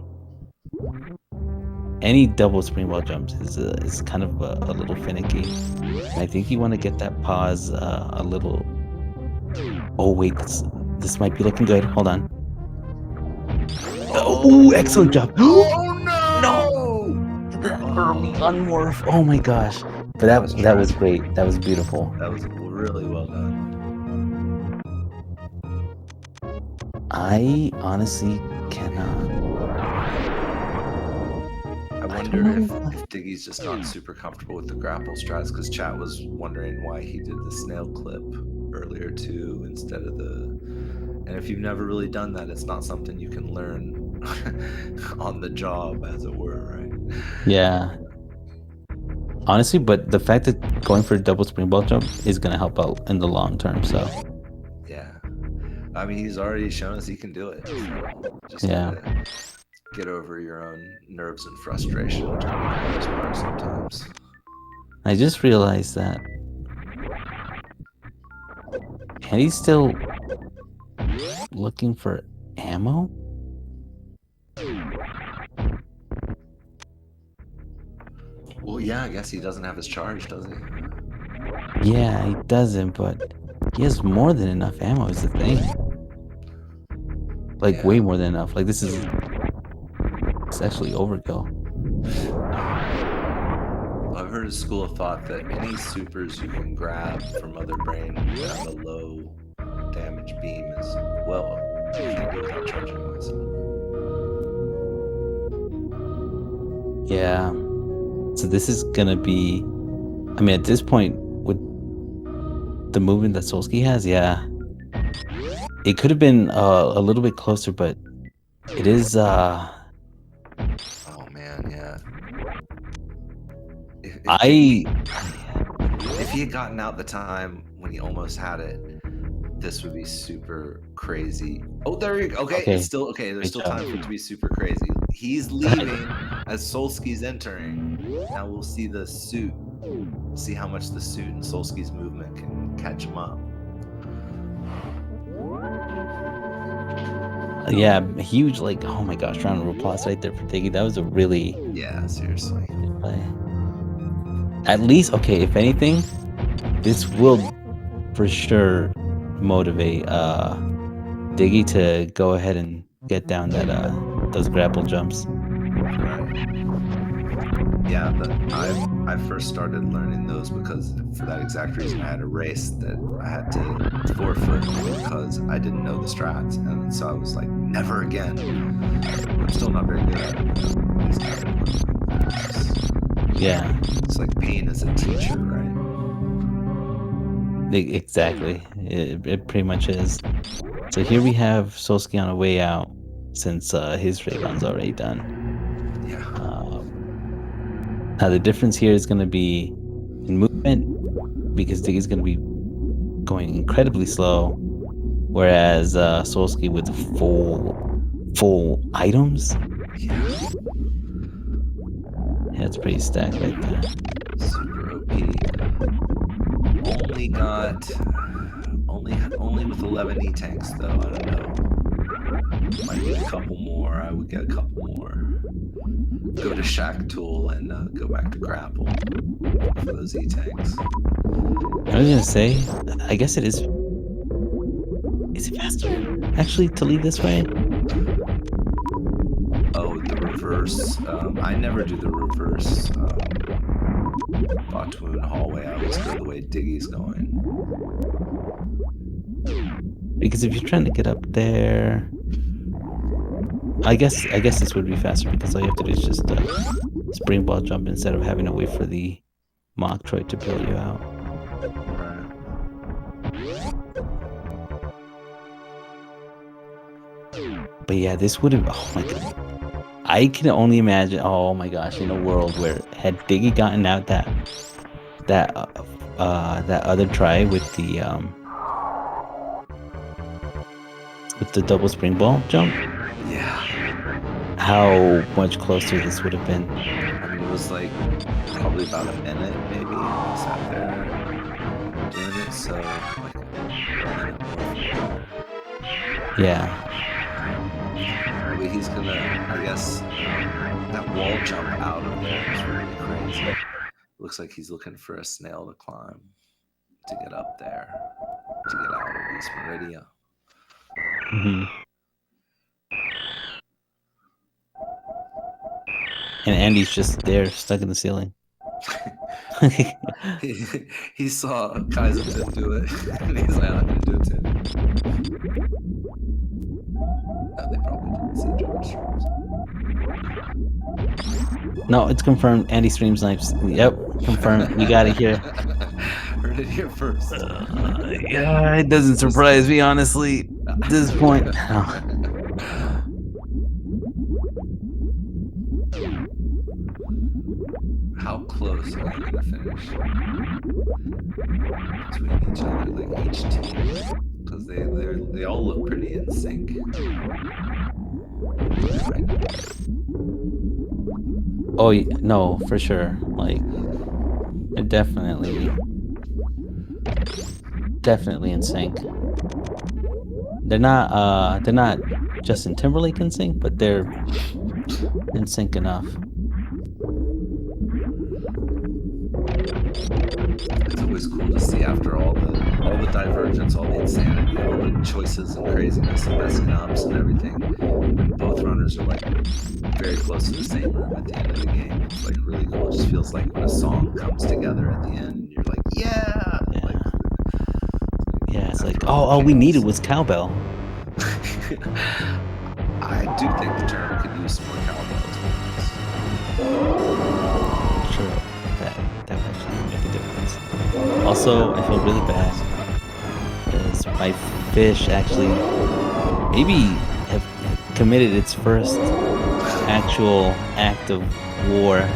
Any double springboard jumps is kind of a little finicky. And I think you want to get that pause a little... Oh, wait. This might be looking good. Hold on. Oh, excellent job. Oh No! no! That early unmorph. Oh my gosh. But that was great. That was beautiful. That was really well done. I honestly cannot. I wonder if Diggy's just not super comfortable with the grapple strats, because chat was wondering why he did the snail clip earlier too instead of the... And if you've never really done that, it's not something you can learn on the job, as it were, right? Yeah. Honestly, but the fact that going for a double springboard jump is going to help out in the long term, so... Yeah. I mean, he's already shown us he can do it. So just Yeah. gotta get over your own nerves and frustration, which can be the hardest part sometimes. I just realized that... And he's still looking for ammo? Well, yeah, I guess he doesn't have his charge, does he? Yeah, he doesn't, but he has more than enough ammo is the thing. Like, Yeah. way more than enough. Like, this is... It's actually overkill. I've heard a school of thought that any supers you can grab from Mother Brain with a low damage beam is, well, you can't do without charging myself. Yeah. So this is gonna be... I mean, at this point, with the movement that Solsky has, yeah. It could have been a little bit closer, but it is... Oh, man, yeah. If he had gotten out the time when he almost had it, this would be super crazy. Oh, there you go. Okay, Okay. it's still okay. There's Great still job. time for it to be super crazy. He's leaving as Solsky's entering. Now we'll see the suit. See how much the suit and Solsky's movement can catch him up. Yeah, huge, like, oh my gosh, round of applause right there for Diggy. That was a really... Yeah, seriously. good play. At least, okay, if anything, this will for sure motivate Diggy to go ahead and get down that those grapple jumps. Right. Yeah, I first started learning those because for that exact reason I had a race that I had to forfeit because I didn't know the strats, and so I was like, never again. I'm still not very good at it. Yeah, It's like pain as a teacher, right? exactly. It pretty much is. So here we have Solsky on a way out since his ray run's already done. Yeah. Now the difference here is going to be in movement, because Diggy's going to be going incredibly slow, whereas Solsky with full items. Yeah. Yeah, it's pretty stacked right there. Super OP. Only with 11 E-tanks though. I don't know. Might get a couple more. I would get a couple more. Go to Shack Tool and go back to Grapple for those E-tanks. I was gonna say, I guess it is. Is it faster actually to lead this way? Oh, the reverse. I never do the reverse Botwoon hallway. I always go the way Diggy's going. Because if you're trying to get up there, I guess this would be faster, because all you have to do is just springboard jump instead of having to wait for the Metroid to bail you out. But yeah, this would have. Oh my god. I can only imagine. Oh my gosh, in a world where had Diggy gotten out that other try with the double spring ball jump, Yeah. how much closer this would have been. I mean, it was like probably about a minute, maybe. He sat there doing it, so like a minute more from there. Yeah. But he's gonna, I guess, that wall jump out of there is really crazy. Looks like he's looking for a snail to climb to get up there, to get out of East Meridia. hmm And Andy's just there, stuck in the ceiling. he saw Kaizen do it, and he's like, I'm gonna do it too. No, they probably didn't see each other's streams. No, it's confirmed. Andy streams knives. Yep, confirmed. You got it here. Heard it here first. Yeah, it doesn't surprise me, honestly, at this point. How close are they gonna finish between each other, like each team? Because they all look pretty in sync. Right. Oh no, for sure. Like, they're definitely in sync. They're not Justin Timberlake in sync, but they're in sync enough. It's always cool to see after all the divergence, all the insanity, all the choices and craziness and messing ups and everything. When both runners are like very close to the same room at the end of the game. It's like really cool. It just feels like when a song comes together at the end, and you're like, yeah. Yeah, it's like, all we needed was cowbell. I do think the tournament could use some more cowbell, to be honest. Sure, that would actually make a difference. Also, I feel really bad because my fish actually maybe have committed its first actual act of war,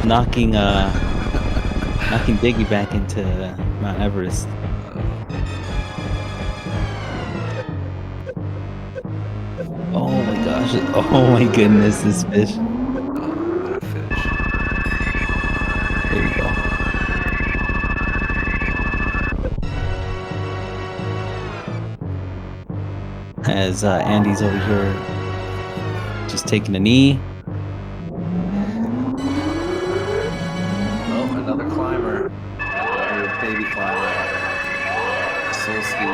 knocking Diggy back into Mount Everest. Oh my gosh! Oh my goodness, this fish. That fish. There we go. As Andy's over here just taking a knee. Oh, another climber. Another baby climber. Soul ski.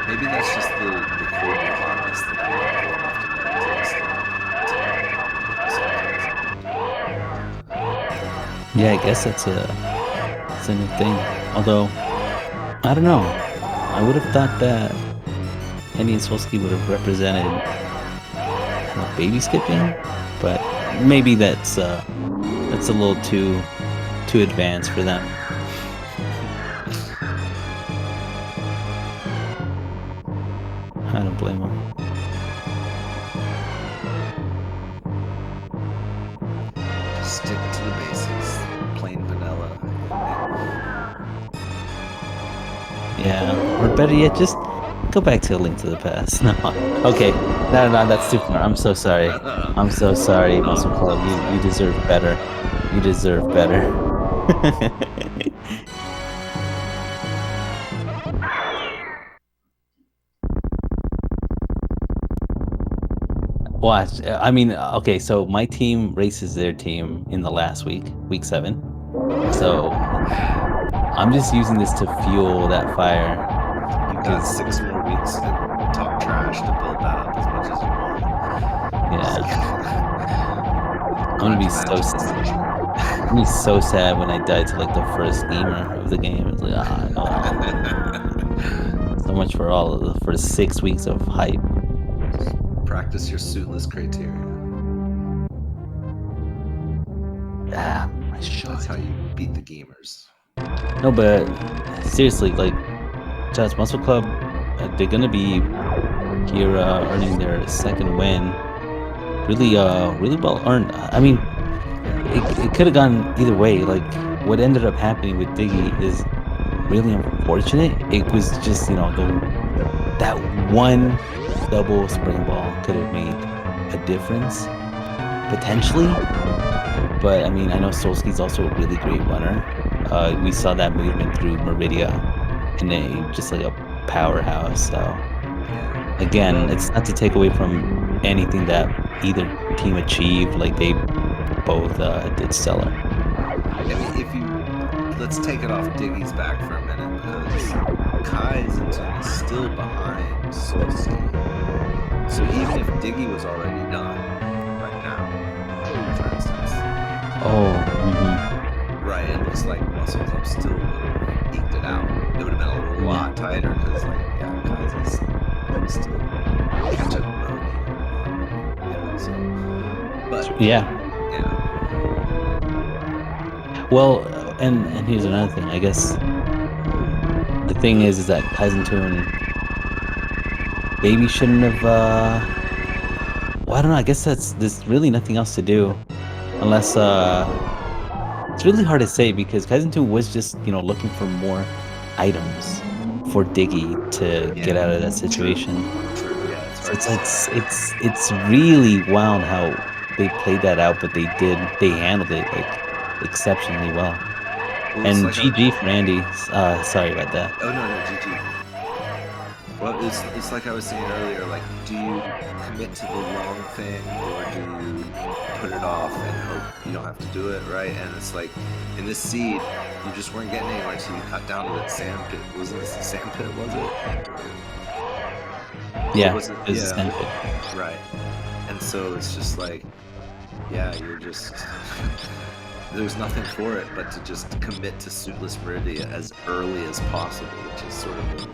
Maybe that's just the coordinate harness that I'm not cool enough to know. Yeah, I guess that's a new thing. Although, I don't know. I would have thought that Andy and Solsky would have represented baby skipping, but maybe that's a little too advanced for them. I don't blame them. Just stick to the basics. Plain vanilla. Yeah, or better yet, just go back to A Link to the Past. No, okay, no, that's too far. I'm so sorry. I'm so sorry, Muscle Club. You deserve better. You deserve better. Watch. I mean, okay, so my team races their team in the last week 7. So I'm just using this to fuel that fire. You've got 6 more weeks to talk trash to build that up as much as you want. Yeah. I'm gonna be so sad when I die to like the first gamer of the game. It's like, no. So much for all of the first 6 weeks of hype. Practice your suitless criteria. Yeah, I should. That's how you beat the gamers. No, but seriously, like, Jazz Muscle Club, they're gonna be here earning their second win. Really, really well earned. I mean, Yeah. it could have gone either way. Like what ended up happening with Diggy is really unfortunate. It was just that one double spring ball could have made a difference potentially. But I mean, I know Solski's also a really great runner. We saw that movement through Meridia, and just like a powerhouse. So Yeah. again, Well, it's not to take away from anything that either team achieved. Like they both did stellar. I mean, if you let's take it off Diggy's back for a minute because Kai Zentune is still behind Solski. So even if Diggy was already done right now, for instance, Oh, right, it looks like Muscle Club still would have eked it out. It would have been a yeah, lot tighter because, like, yeah, Kai's is still catch up mode here. Yeah, so, but yeah. yeah, Well, and here's another thing. I guess the thing is that Kaizen Tune maybe shouldn't have. Well, I don't know. I guess there's really nothing else to do unless it's really hard to say because Kaizen Tune was just looking for more items for Diggy to get yeah, out of that true, situation. true. Yeah, it's So hard to it's say. it's really wild how they played that out, but they handled it like exceptionally well. Well, it's And like I GG for Andy. Sorry about that. oh no, no, GG. Well, it's like I was saying earlier. Like, do you commit to the long thing, or do you put it off and hope you don't have to do it, right? And it's like in this seed, you just weren't getting anywhere, so you cut down to that sand pit. Wasn't this the sand pit? Was it? Or Yeah, was it? it was a Yeah, sand pit. right. And so it's just like, yeah, you're just there's nothing for it but to just commit to Suitless Meridia as early as possible, which is sort of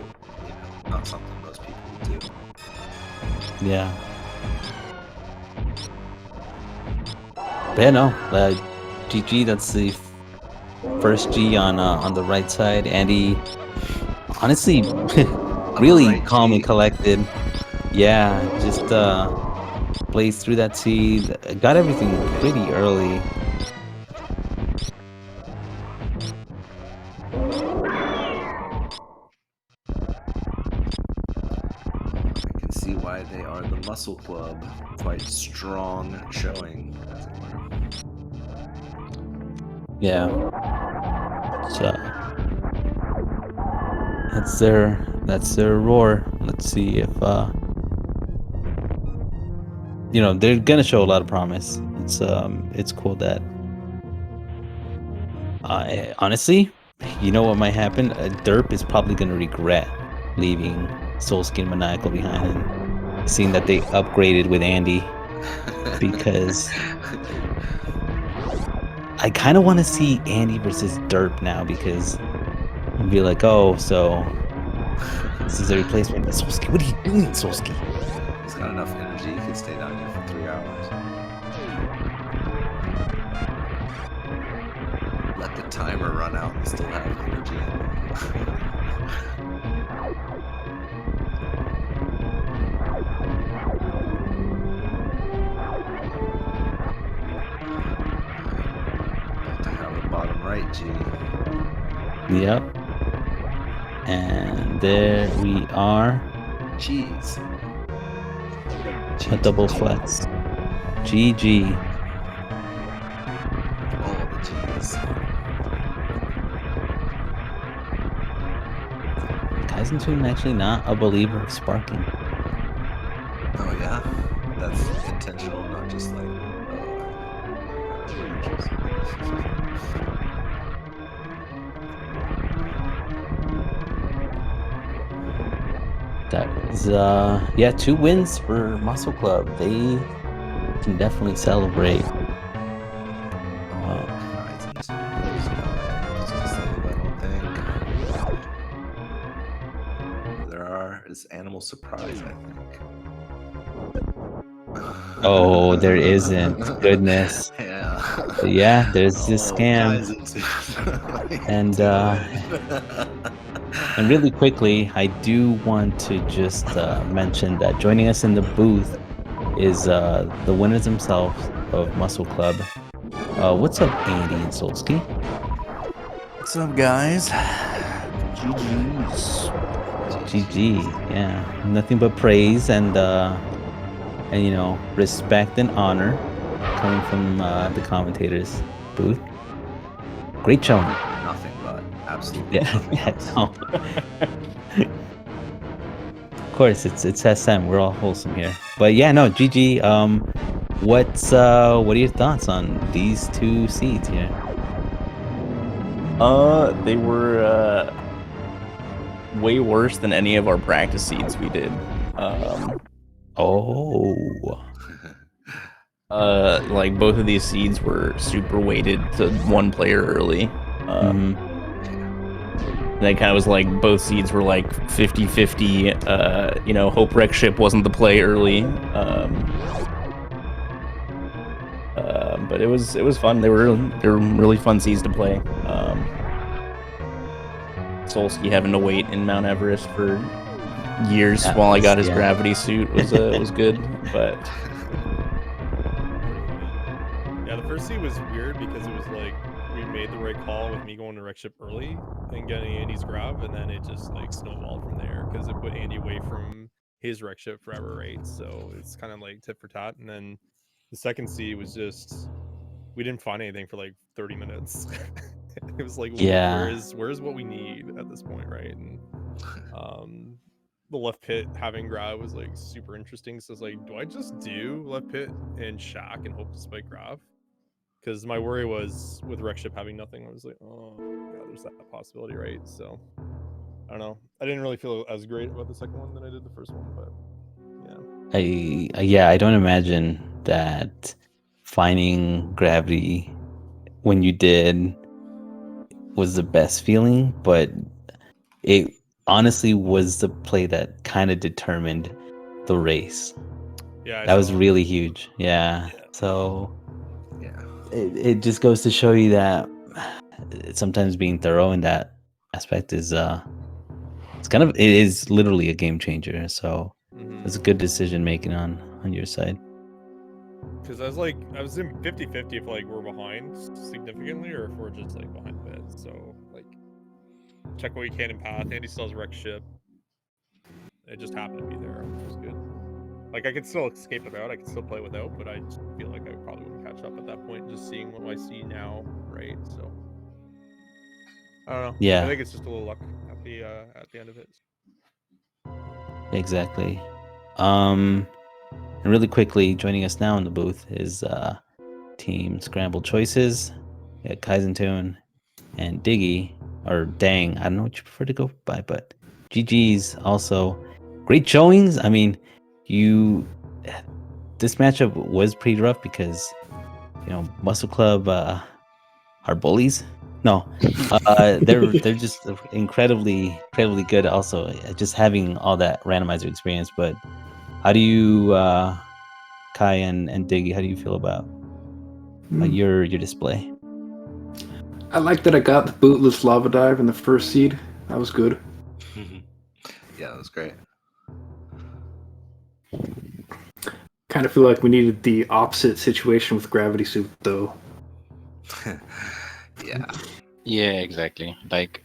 not something most people would do. Yeah. But yeah, no. GG. That's the first G on the right side. Andy, honestly, Upper really right calm and G. collected. Yeah, just blazed through that seed. Got everything pretty early. I can see why they are the Muscle Club. Quite strong showing, as it were. Yeah. So that's their roar. Let's see if they're gonna show a lot of promise. It's cool that honestly, you know what might happen? Derp is probably gonna regret leaving Soulskin and Maniacal behind and seeing that they upgraded with Andy because I kind of want to see Andy versus Derp now because I'd be like, oh, so this is a replacement. But Soulsky, what are you doing, Soulsky? He's got enough energy. He could stay down here for 3 hours. Let the timer run out and still have energy. About to have a bottom right G. Yep. And there we are. Cheese. A double flex. GG. All the G's. Kaizen Tune actually not a believer of sparking. Oh yeah? That's intentional, not just like, That was yeah, 2 wins for Muscle Club. They can definitely celebrate. Is Animal Surprise, I think. Oh, there isn't. Goodness. Yeah, Yeah, there's this Oh, scam. Kaizen too. What are you And doing? and really quickly, I do want to just mention that joining us in the booth is the winners themselves of Muscle Club. What's up, Andy and Solsky? What's up, guys? GG's. GG. Yeah, nothing but praise and respect and honor coming from the commentators booth. Great showing. Nothing but absolutely Yeah, nothing. yeah, no. Of course, it's SM. We're all wholesome here. But yeah, no, GG. What are your thoughts on these two seeds here? They were way worse than any of our practice seeds we did. Oh. Like both of these seeds were super weighted to one player early. That kind of was like both seeds were like 50-50. Hope Wreck Ship wasn't the play early. But it was fun. They were really fun seeds to play. Solsky having to wait in Mount Everest for years while I got his gravity suit was good, but yeah, the first seed was weird because it was like we made the right call with me going to Wreck Ship early and getting Andy's grab, and then it just like snowballed from there because it put Andy away from his Wreck Ship forever, right? So it's kind of like tit for tat. And then the second seed was just we didn't find anything for like 30 minutes. It was like, where's what we need at this point, right? And the left pit having grab was like super interesting. So it's like, do I just do left pit and shack and hope to spike grab? Because my worry was with Wreck Ship having nothing, I was like, oh yeah, there's that possibility, right? So I don't know. I didn't really feel as great about the second one than I did the first one, but yeah. I don't imagine that finding gravity when you did was the best feeling, but it honestly was the play that kind of determined the race. Yeah, that was really huge. Yeah. So yeah, it just goes to show you that sometimes being thorough in that aspect is it is literally a game changer. So it's a good decision making on your side. Because I was in 50-50 if like we're behind significantly or if we're just like behind a bit. So like check what we can in path. Andy still has Wreck Ship. It just happened to be there, which was good. Like I could still escape without, I could still play without, but I just feel like I probably wouldn't catch up at that point, just seeing what I see now, right? So I don't know. Yeah. I think it's just a little luck at the end of it. Exactly. And really quickly, joining us now in the booth is Team Scrambled Choices. We got Kaizen and Diggy, or Dang. I don't know what you prefer to go by, but GG's also. Great showings. I mean, this matchup was pretty rough because, Muscle Club are bullies. No, they're just incredibly good. Also, just having all that randomizer experience. But how do you, Kai and Diggy? How do you feel about your display? I like that I got the bootless lava dive in the first seed. That was good. Yeah, that was great. Kind of feel like we needed the opposite situation with gravity suit, though. Yeah. Yeah, exactly. Like,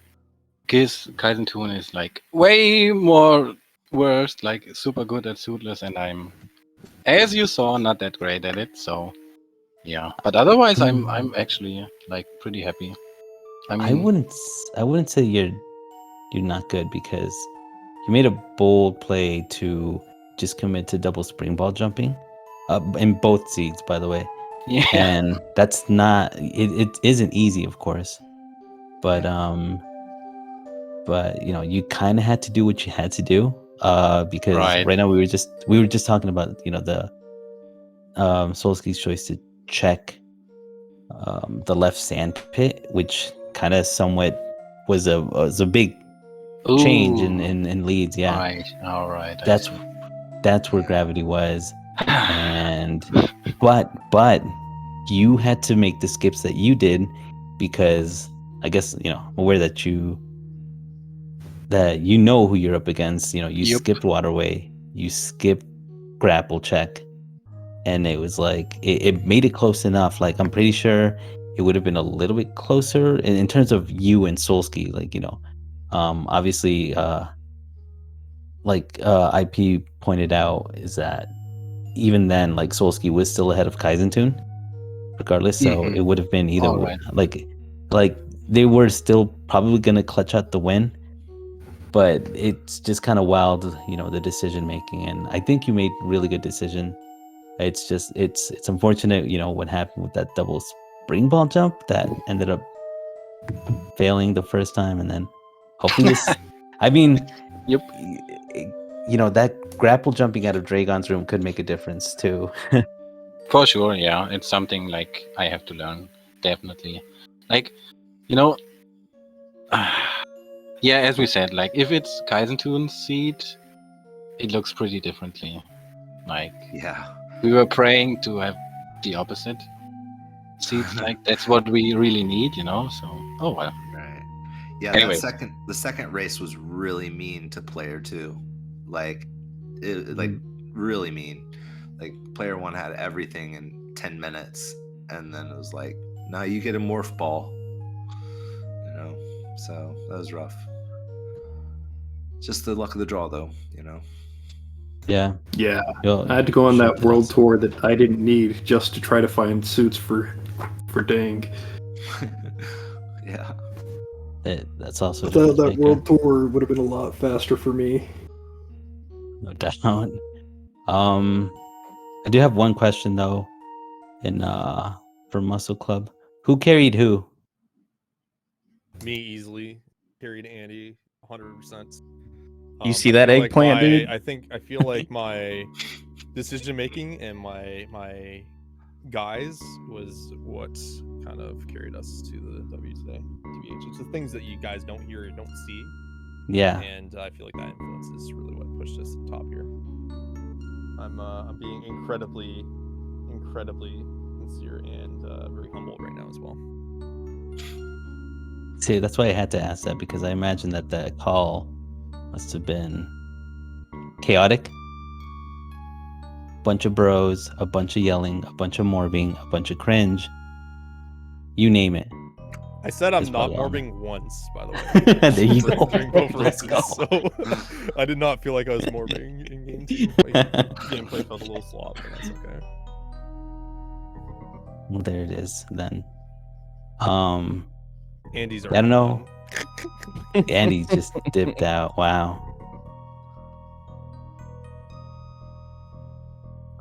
Kaizen Toon is like way more worse, like super good at suitless, and I'm, as you saw, not that great at it. So, yeah. But otherwise, I'm actually like pretty happy. I mean, I wouldn't say you're not good because you made a bold play to just commit to double spring ball jumping, in both seeds, by the way. Yeah. And that's not it isn't easy, of course, but you kind of had to do what you had to do, because right now we were just talking about the Solsky's choice to check the left sand pit, which kind of somewhat was a big change in leads. Yeah, right. All right. That's where gravity was. And but you had to make the skips that you did because I guess I'm aware that you know who you're up against. You Yep. skipped waterway, you skipped grapple check, and it was like it made it close enough. Like I'm pretty sure it would have been a little bit closer in terms of you and Solsky. Like obviously like IP pointed out is that even then like Solsky was still ahead of Kaizentune regardless, so it would have been either All way. right. Like they were still probably gonna clutch out the win, but it's just kind of wild, the decision making, and I think you made a really good decision. It's just it's unfortunate, what happened with that double spring ball jump that ended up failing the first time, and then hopefully this I mean, Yep. That grapple jumping out of Dragon's room could make a difference too. For sure, yeah. It's something like I have to learn, definitely. Like, yeah, as we said, like if it's Kaizentune's seed, it looks pretty differently. Like, Yeah. we were praying to have the opposite seeds. Like that's what we really need, So, oh well. Right. Yeah. Anyways. The second race was really mean to player 2. Like, really mean. Like player 1 had everything in 10 minutes, and then it was like, now you get a morph ball. So that was rough. Just the luck of the draw, though. Yeah. I had to go on that world tour that I didn't need just to try to find suits for Dang. Yeah. That's also That world tour would have been a lot faster for me. No doubt. I do have one question though, for Muscle Club. Who carried who? Me easily carried Andy 100%. You see that eggplant, dude? I feel like my decision making and my guys was what kind of carried us to the W today. TBH. It's the things that you guys don't hear or don't see. Yeah. And I feel like that influence is really what pushed us to the top here. I'm being incredibly sincere and very humbled right now as well. See, that's why I had to ask that, because I imagine that the call must have been chaotic. Bunch of bros, a bunch of yelling, a bunch of morbing, a bunch of cringe. You name it. I said I'm Just not put it on morbing once, by the way. There you go. During both Let's races, go. so I did not feel like I was morbing in game 2. Gameplay felt a little slop, but that's okay. Well, there it is then. Andy's. I don't know. Andy just dipped out. Wow.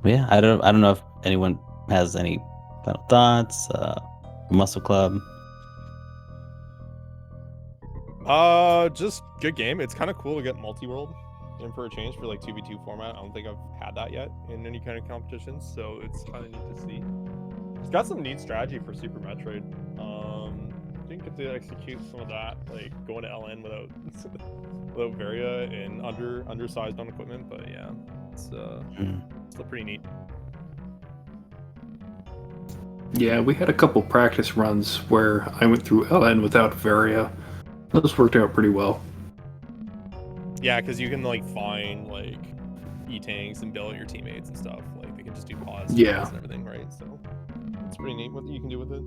Yeah, I don't know if anyone has any final thoughts. Muscle Club. Just good game. It's kind of cool to get multi-world in for a change for like 2v2 format. I don't think I've had that yet in any kind of competition, so it's kind of neat to see. It's got some neat strategy for Super Metroid. Didn't get to execute some of that, like going to LN without without Varia and undersized on equipment, but yeah, it's still pretty neat. Yeah, we had a couple practice runs where I went through LN without Varia. Those worked out pretty well. Yeah, because you can like find like E-tanks and bail out your teammates and stuff. Like they can just do pause and everything, right? So it's pretty neat what you can do with it.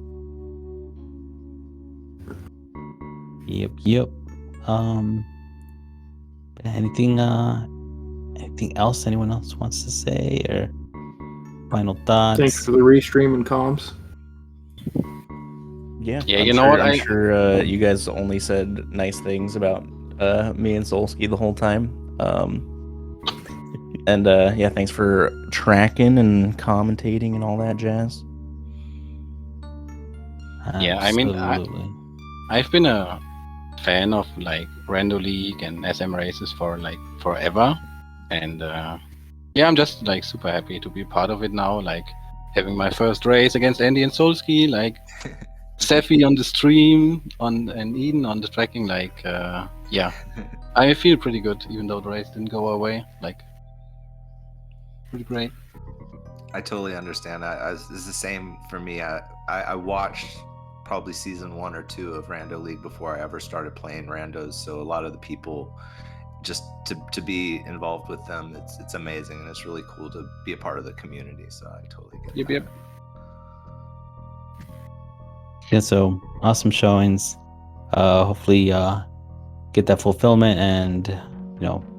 Yep. Anything else anyone else wants to say, or final thoughts? Thanks for the restream and comms. Yeah, I'm sure you guys only said nice things about me and Solsky the whole time. And yeah, thanks for tracking and commentating and all that jazz. Yeah, I mean, Absolutely. I've been a fan of like Rando League and SM races for like forever, and yeah, I'm just like super happy to be part of it now. Like having my first race against Andy and Solsky, like Seffi on the stream, and Eden on the tracking. Like yeah, I feel pretty good, even though the race didn't go our way. Like pretty great. I totally understand. It's the same for me. I watched probably season 1 or 2 of Rando League before I ever started playing randos. So a lot of the people, just to be involved with them, it's amazing, and it's really cool to be a part of the community. So I totally get Yep, that. yep. Yeah, so awesome showings. Hopefully get that fulfillment and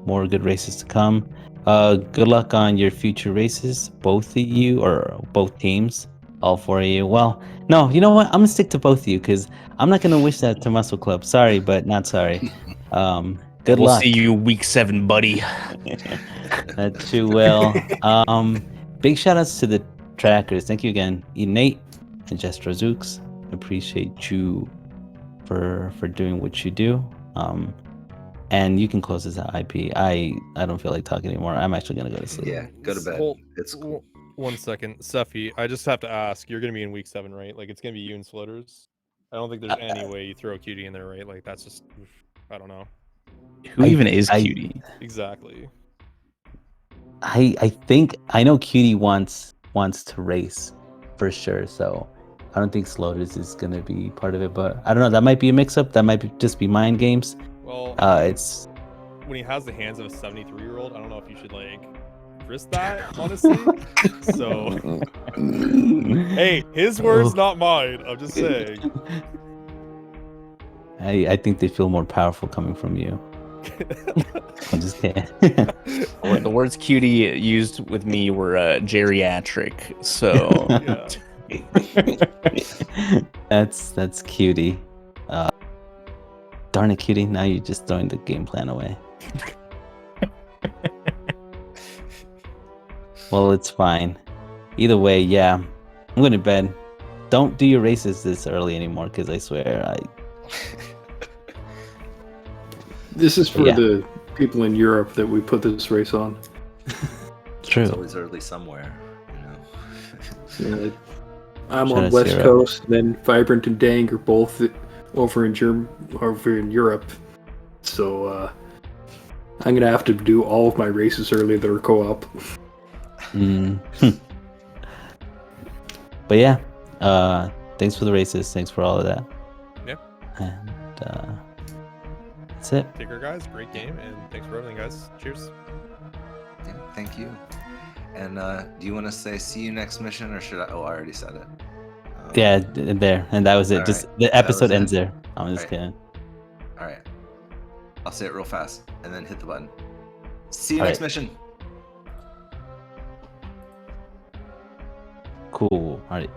more good races to come. Good luck on your future races, both of you, or both teams, all 4 of you. Well, no, you know what? I'm gonna stick to both of you because I'm not gonna wish that to Muscle Club. Sorry, but not sorry. Good we'll luck. see you week 7, buddy. That you will. Big shout outs to the trackers. Thank you again, Nate and Jestro Zooks. Appreciate you for doing what you do. And you can close this out, IP. I don't feel like talking anymore. I'm actually gonna go to sleep. Yeah, go to bed. It's cool. 1 second, Seffi. I just have to ask. You're gonna be in week 7, right? Like it's gonna be you and Floaters. I don't think there's any way you throw Cutie in there, right? Like that's just, I don't know. Who even is Cutie? Exactly. I think I know Cutie wants to race for sure. So I don't think Slotus is gonna be part of it. But I don't know. That might be a mix-up. That might just be mind games. Well, It's when he has the hands of a 73-year-old, I don't know if you should like risk that, honestly. So, hey, his words, not mine. I'm just saying. I think they feel more powerful coming from you. I'm just kidding. The words Cutie used with me were geriatric. So that's Cutie. Darn it, Cutie! Now you're just throwing the game plan away. Well, it's fine. Either way, yeah. I'm going to bed. Don't do your races this early anymore, because I swear This is for the people in Europe that we put this race on. True. It's always early somewhere, you know. Yeah, I'm Shout on out West Europe. Coast, then Vibrant and Dang are both over in Europe. So I'm gonna have to do all of my races early that are co-op. But yeah, thanks for the races. Thanks for all of that. Yeah. And that's it. Take care, guys. Great game, and thanks for everything, guys. Cheers. Yeah, thank you. And do you want to say see you next mission, or should I? Oh, I already said it. Yeah, there. And that was it. All Just right. the episode That was ends it. there. I'm just All right. kidding. All right. I'll say it real fast and then hit the button. See you All next right. mission. Cool. All right.